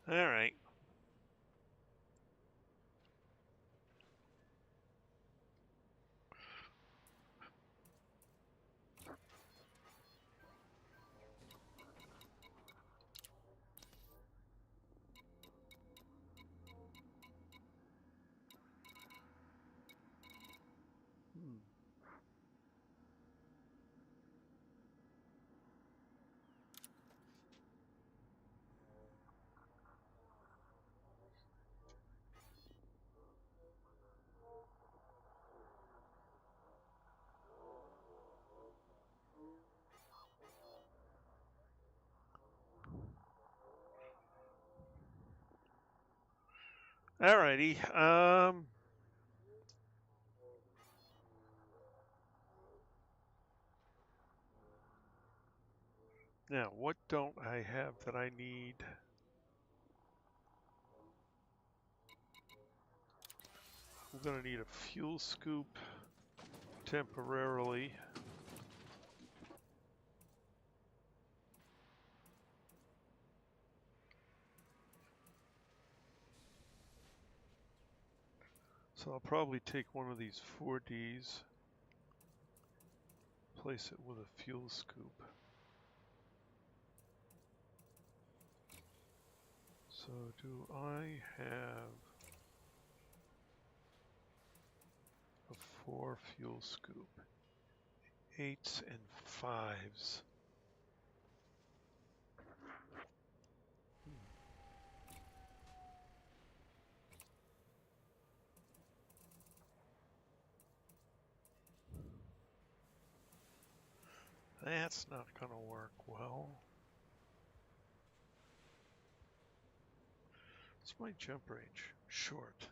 All right. Hmm. Alrighty. Now, what don't I have that I need? I'm going to need a fuel scoop temporarily. So I'll probably take one of these 4Ds, place it with a fuel scoop. So do I have a 4 fuel scoop? 8s and 5s. That's not going to work well. What's my jump range? Short.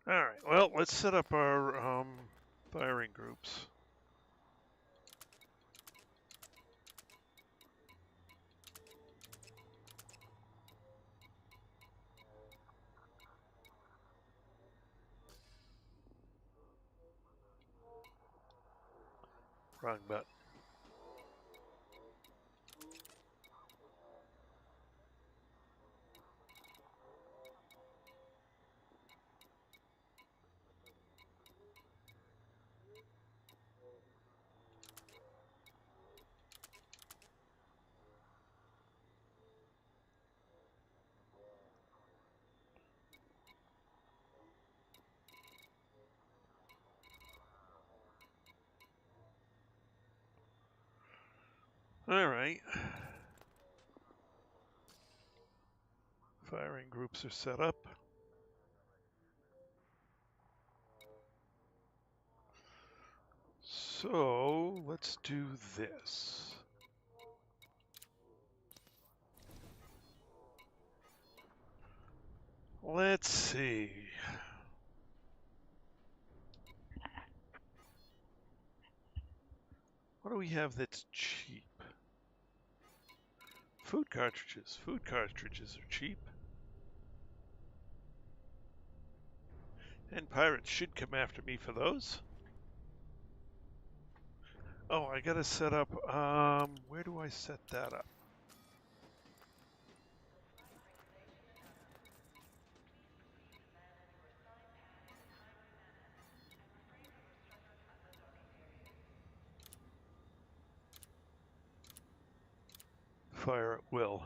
All right, well, let's set up our firing groups. Wrong button. All right. Firing groups are set up. So let's do this. Let's see. What do we have that's cheap? Food cartridges. Food cartridges are cheap. And pirates should come after me for those. Oh, I gotta set up, where do I set that up? fire at will.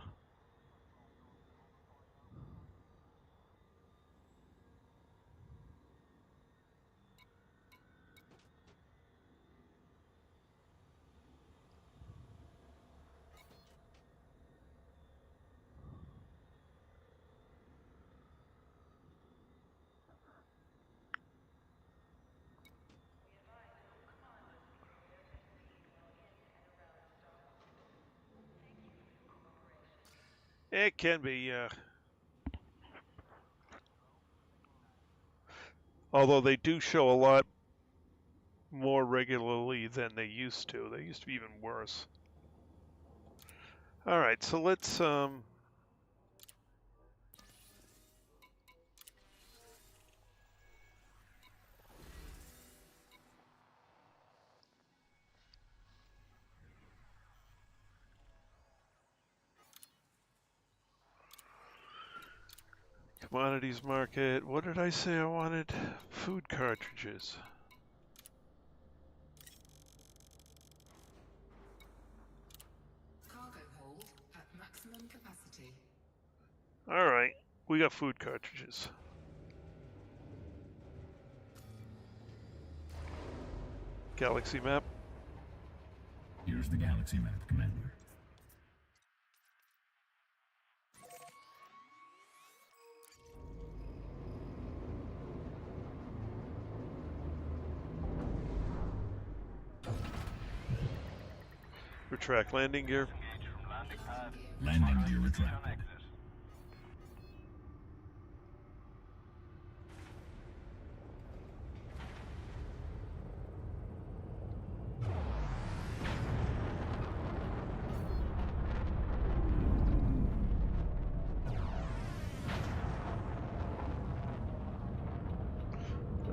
It can be, although they do show a lot more regularly than they used to. They used to be even worse. All right, so let's commodities market. What did I say I wanted? Food cartridges. Cargo hold at maximum capacity. All right, we got food cartridges. Galaxy map. Here's the galaxy map, Commander. Retract landing gear. Engage from landing pad. Landing gear On retracted. exit.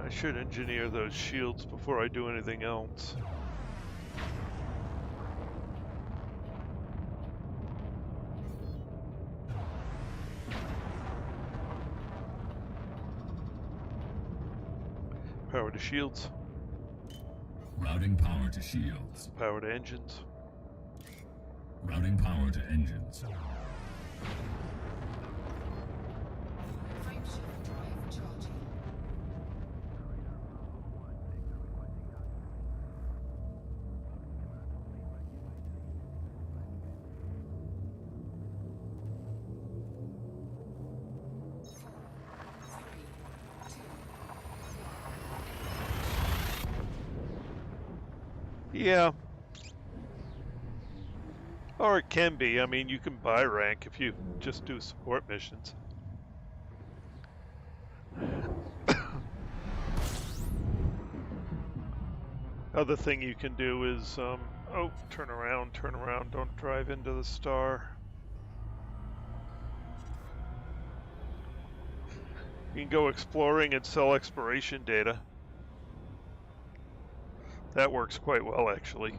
I should engineer those shields before I do anything else. Power to shields. Routing power to shields. Power to engines. Routing power to engines. Frameshift drive charging. Yeah. Or it can be. I mean, you can buy rank if you just do support missions. Other thing you can do is, oh, turn around, don't drive into the star. You can go exploring and sell exploration data. That works quite well, actually.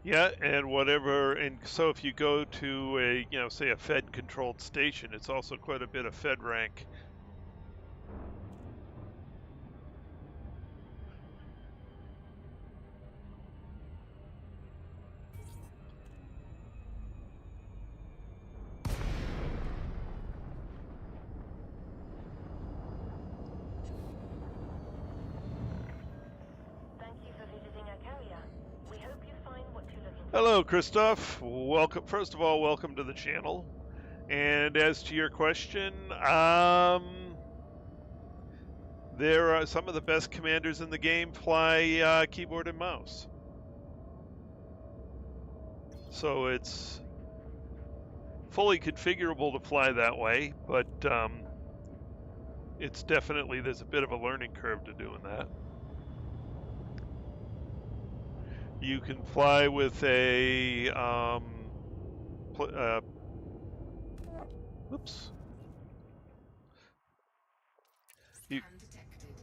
Yeah, and whatever, and so if you go to a, you know, say a Fed-controlled station, it's also quite a bit of Fed rank. Thank you for visiting our carrier. We hope you find what you're looking for. Hello, Christoph. Welcome. First of all, welcome to the channel. And as to your question, there are some of the best commanders in the game fly keyboard and mouse. So it's fully configurable to fly that way, but it's definitely, there's a bit of a learning curve to doing that. You can fly with a Oops. Scan detected.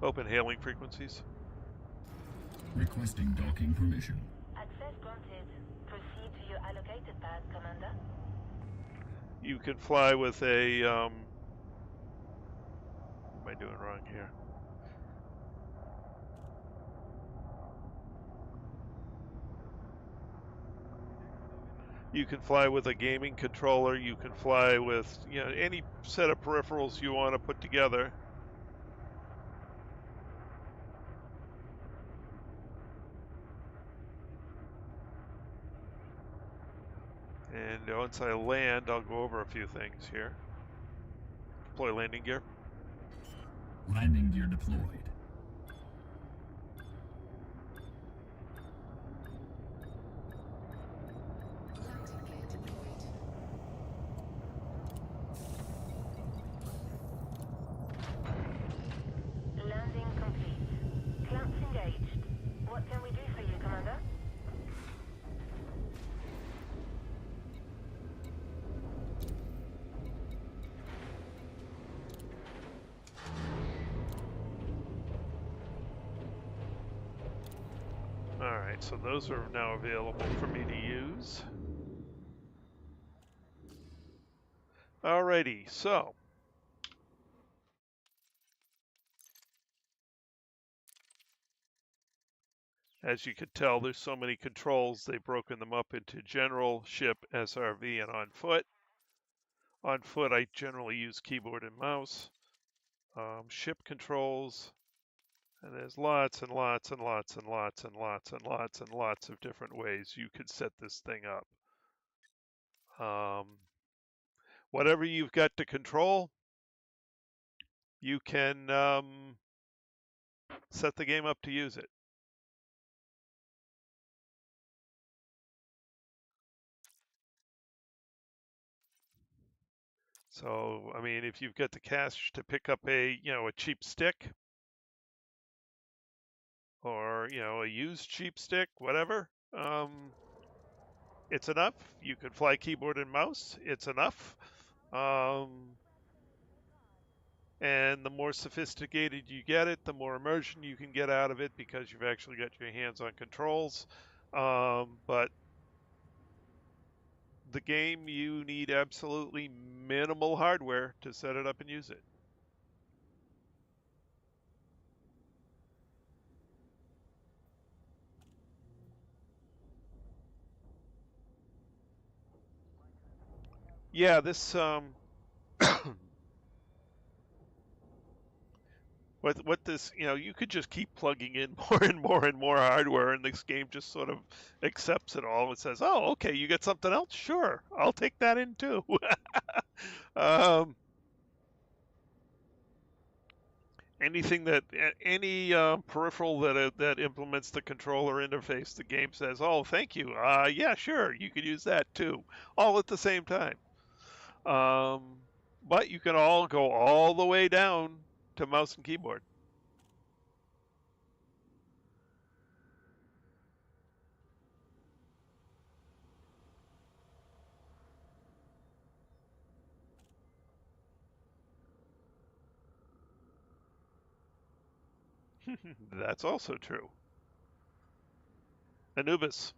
Open hailing frequencies. Requesting docking permission. Access granted. Proceed to your allocated pad, Commander. You can fly with a, what am I doing wrong here? You can fly with a gaming controller. You can fly with, you know, any set of peripherals you want to put together. And once I land, I'll go over a few things here. Deploy landing gear. Landing gear deployed. Landing gear deployed. Landing complete. Clamps engaged. What can we do for you, Commander? Alright, so those are now available for me to use. Alrighty, so. As you can tell, there's so many controls, they've broken them up into general, ship, SRV, and on foot. On foot, I generally use keyboard and mouse. Ship controls, and there's lots and lots and lots and lots and lots and lots and lots of different ways you could set this thing up. Whatever you've got to control, you can set the game up to use it. So, I mean, if you've got the cash to pick up a cheap stick, or, a used cheap stick, whatever, it's enough. You can fly keyboard and mouse. It's enough. And the more sophisticated you get it, the more immersion you can get out of it because you've actually got your hands on controls. But the game, you need absolutely minimal hardware to set it up and use it. Yeah, this what this, you could just keep plugging in more and more and more hardware, and this game just sort of accepts it all and says, "Oh, okay, you get something else? Sure, I'll take that in too." Anything that any peripheral that implements the controller interface, the game says, "Oh, thank you. Yeah, sure, you could use that too," all at the same time. But you can all go all the way down to mouse and keyboard. That's also true. Anubis,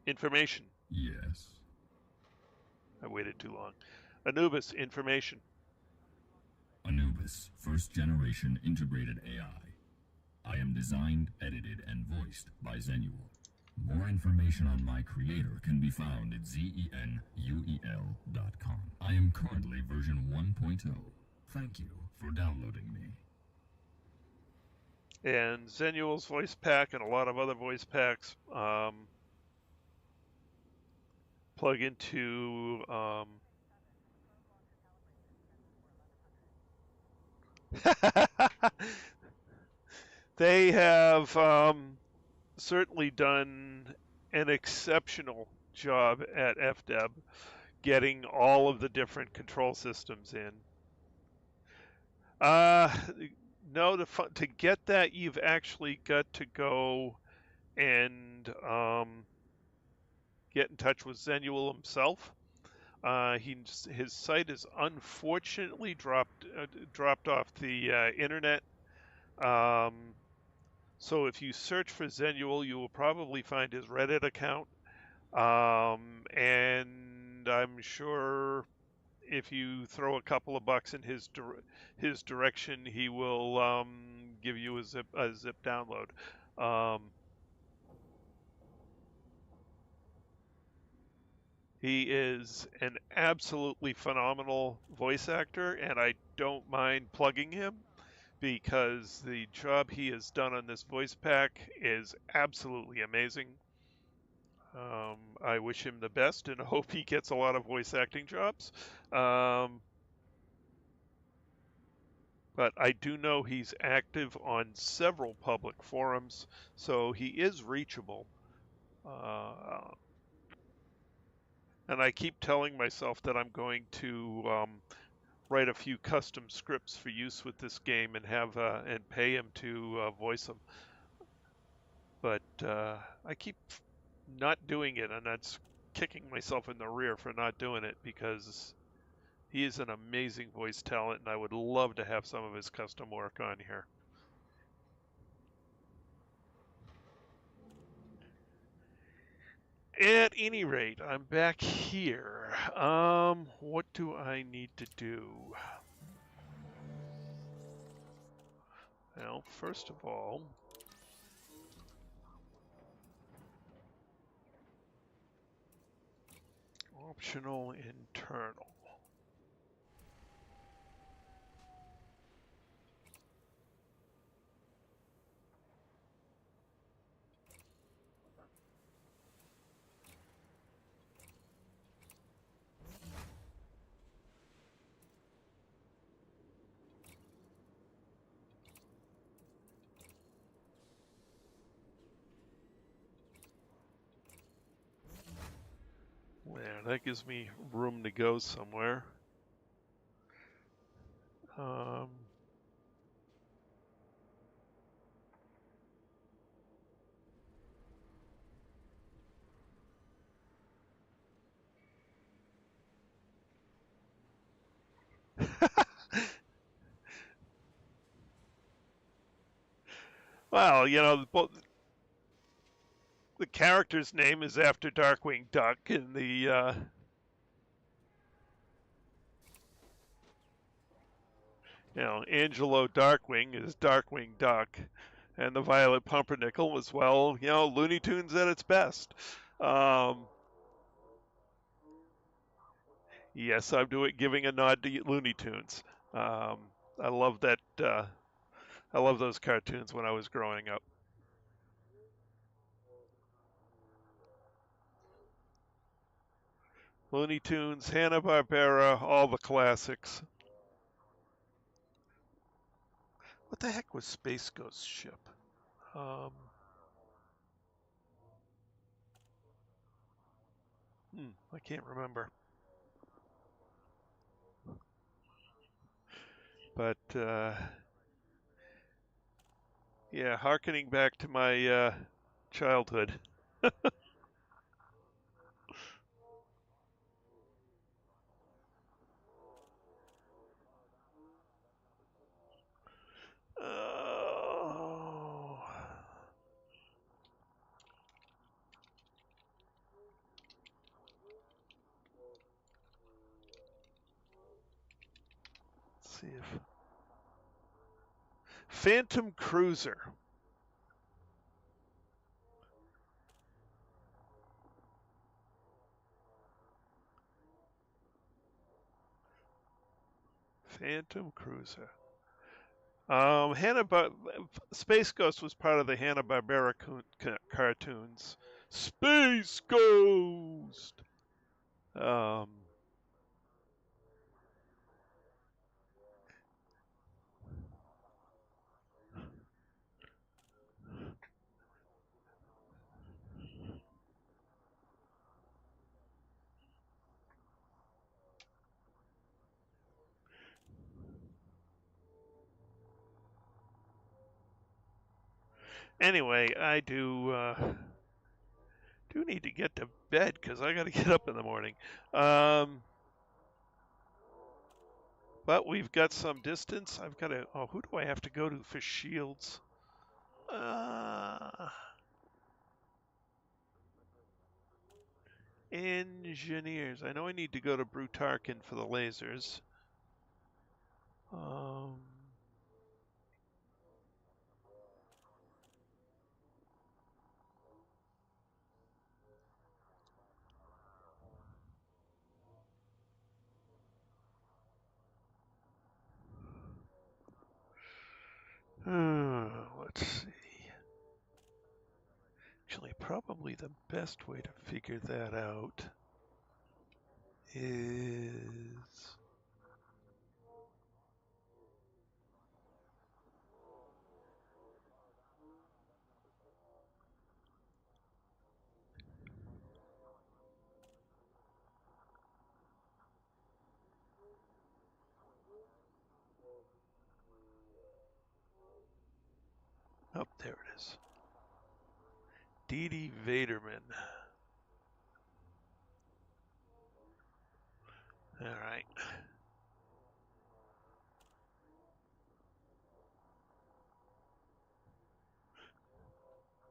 information. Yes. I waited too long. Anubis, information. Anubis, first generation integrated AI. I am designed, edited, and voiced by Zenuel. More information on my creator can be found at zenuel.com. I am currently version 1.0. Thank you for downloading me. And Zenuel's voice pack and a lot of other voice packs plug into they have certainly done an exceptional job at FDEB getting all of the different control systems in. No, to get that, you've actually got to go and get in touch with Zenuel himself. His site is unfortunately dropped off the internet. So if you search for Zenuel, you will probably find his Reddit account. And I'm sure if you throw a couple of bucks in his direction, he will give you a zip download. He is an absolutely phenomenal voice actor, and I don't mind plugging him because the job he has done on this voice pack is absolutely amazing. I wish him the best and hope he gets a lot of voice acting jobs. But I do know he's active on several public forums, so he is reachable. And I keep telling myself that I'm going to write a few custom scripts for use with this game and have and pay him to voice them. But I keep not doing it, and that's kicking myself in the rear for not doing it because he is an amazing voice talent, and I would love to have some of his custom work on here. At any rate, I'm back here. What do I need to do? Well, first of all, optional internal. There, that gives me room to go somewhere. Well, you know, the character's name is after Darkwing Duck, and the Angelo Darkwing is Darkwing Duck, and the Violet Pumpernickel was, well, Looney Tunes at its best. Yes, I'm giving a nod to Looney Tunes. I love that. I love those cartoons when I was growing up. Looney Tunes, Hanna-Barbera, all the classics. What the heck was Space Ghost ship? I can't remember. But yeah, hearkening back to my childhood. Oh. Let's see if Phantom Cruiser. Phantom Cruiser. Space Ghost was part of the Hanna-Barbera cartoons. Space Ghost. Anyway, I do need to get to bed because I got to get up in the morning. But we've got some distance. I've got to. Oh, who do I have to go to for shields? Engineers. I know I need to go to Brutarkin for the lasers. Let's see. Actually, probably the best way to figure that out is... Oh, there it is. Dee Dee Vaderman. All right.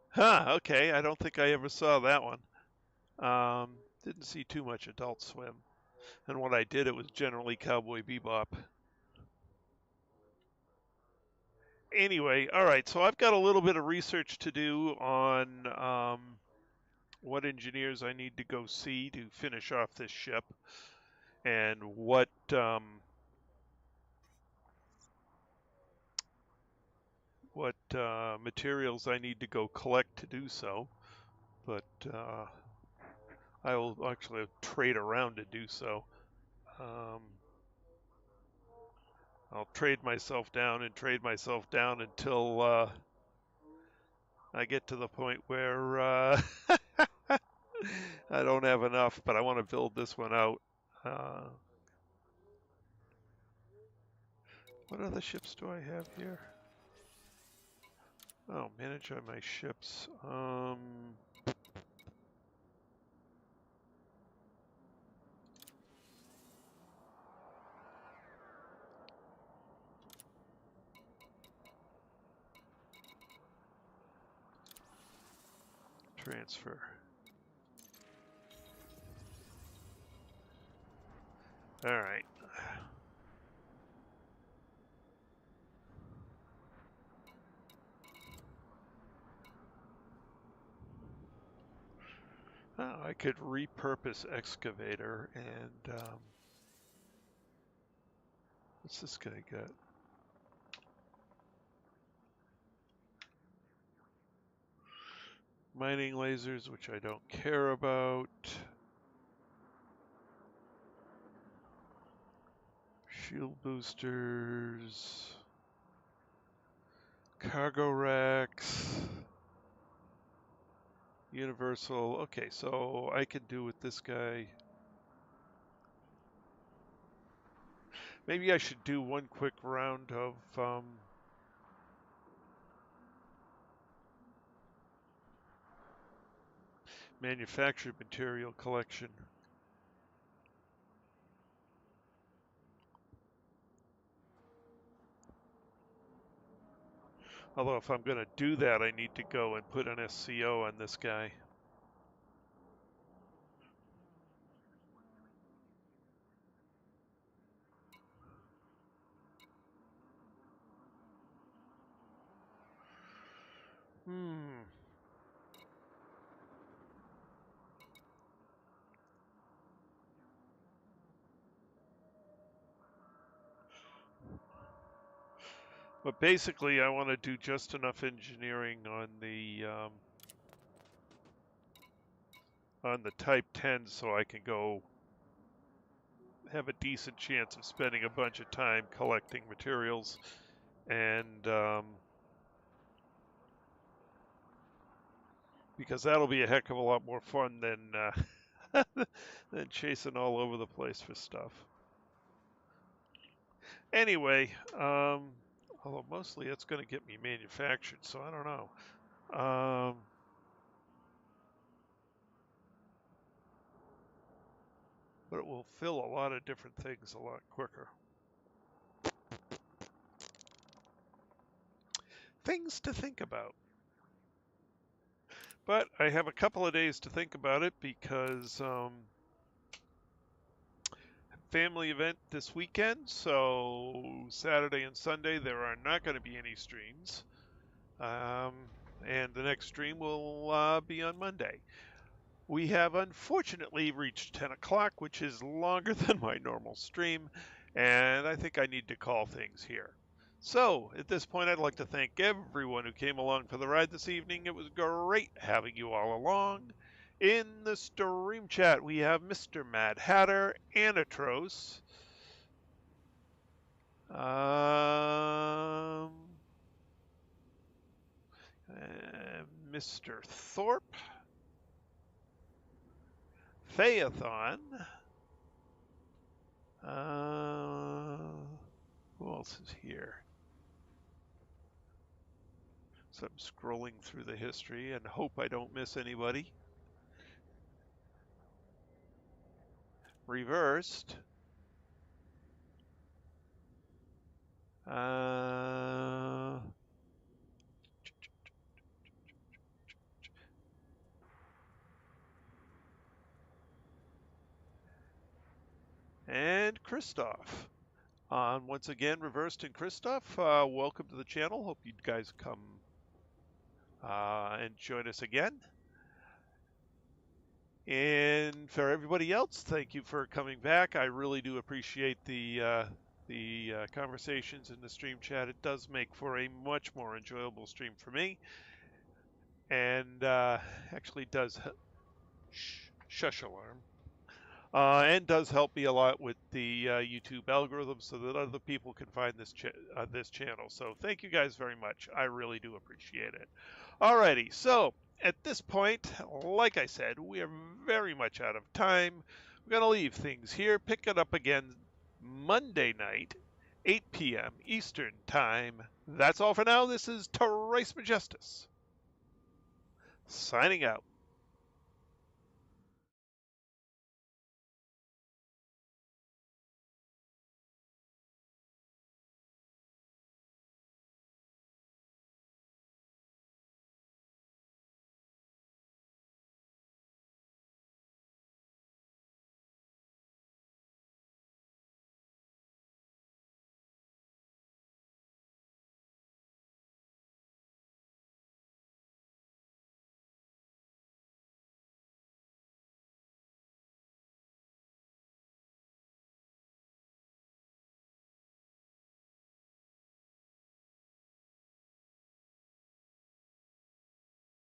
Huh, okay. I don't think I ever saw that one. Didn't see too much Adult Swim. And when I did, it was generally Cowboy Bebop. Anyway, all right. So I've got a little bit of research to do on what engineers I need to go see to finish off this ship, and what materials I need to go collect to do so. But I will actually trade around to do so. I'll trade myself down until I get to the point where I don't have enough, but I want to build this one out. What other ships do I have here? Oh, manage on my ships. Transfer. All right. Oh, I could repurpose excavator and what's this guy got? Mining lasers, which I don't care about. Shield boosters. Cargo racks. Universal. Okay, so I can do with this guy. Maybe I should do one quick round of manufactured material collection. Although if I'm going to do that, I need to go and put an SCO on this guy. But basically, I want to do just enough engineering on the Type 10 so I can go have a decent chance of spending a bunch of time collecting materials, and because that'll be a heck of a lot more fun than chasing all over the place for stuff. Anyway, although mostly it's going to get me manufactured, so I don't know. But it will fill a lot of different things a lot quicker. Things to think about. But I have a couple of days to think about it because family event this weekend, so Saturday and Sunday there are not going to be any streams. And the next stream will be on Monday. We have unfortunately reached 10 o'clock, which is longer than my normal stream, and I think I need to call things here. So, at this point, I'd like to thank everyone who came along for the ride this evening. It was great having you all along. In the stream chat, we have Mr. Mad Hatter, Anatros, Mr. Thorpe, Phaethon, who else is here? So I'm scrolling through the history and hope I don't miss anybody. Reversed. And Christoph. Once again, Reversed and Christoph, welcome to the channel. Hope you guys come and join us again. And for everybody else, thank you for coming back. I really do appreciate the conversations in the stream chat. It does make for a much more enjoyable stream for me, and actually does shush alarm. And does help me a lot with the YouTube algorithm so that other people can find this channel. So thank you guys very much. I really do appreciate it. Alrighty, so at this point, like I said, we are very much out of time. We're going to leave things here, pick it up again Monday night, 8 p.m. Eastern Time. That's all for now. This is Terrace Majestus, signing out.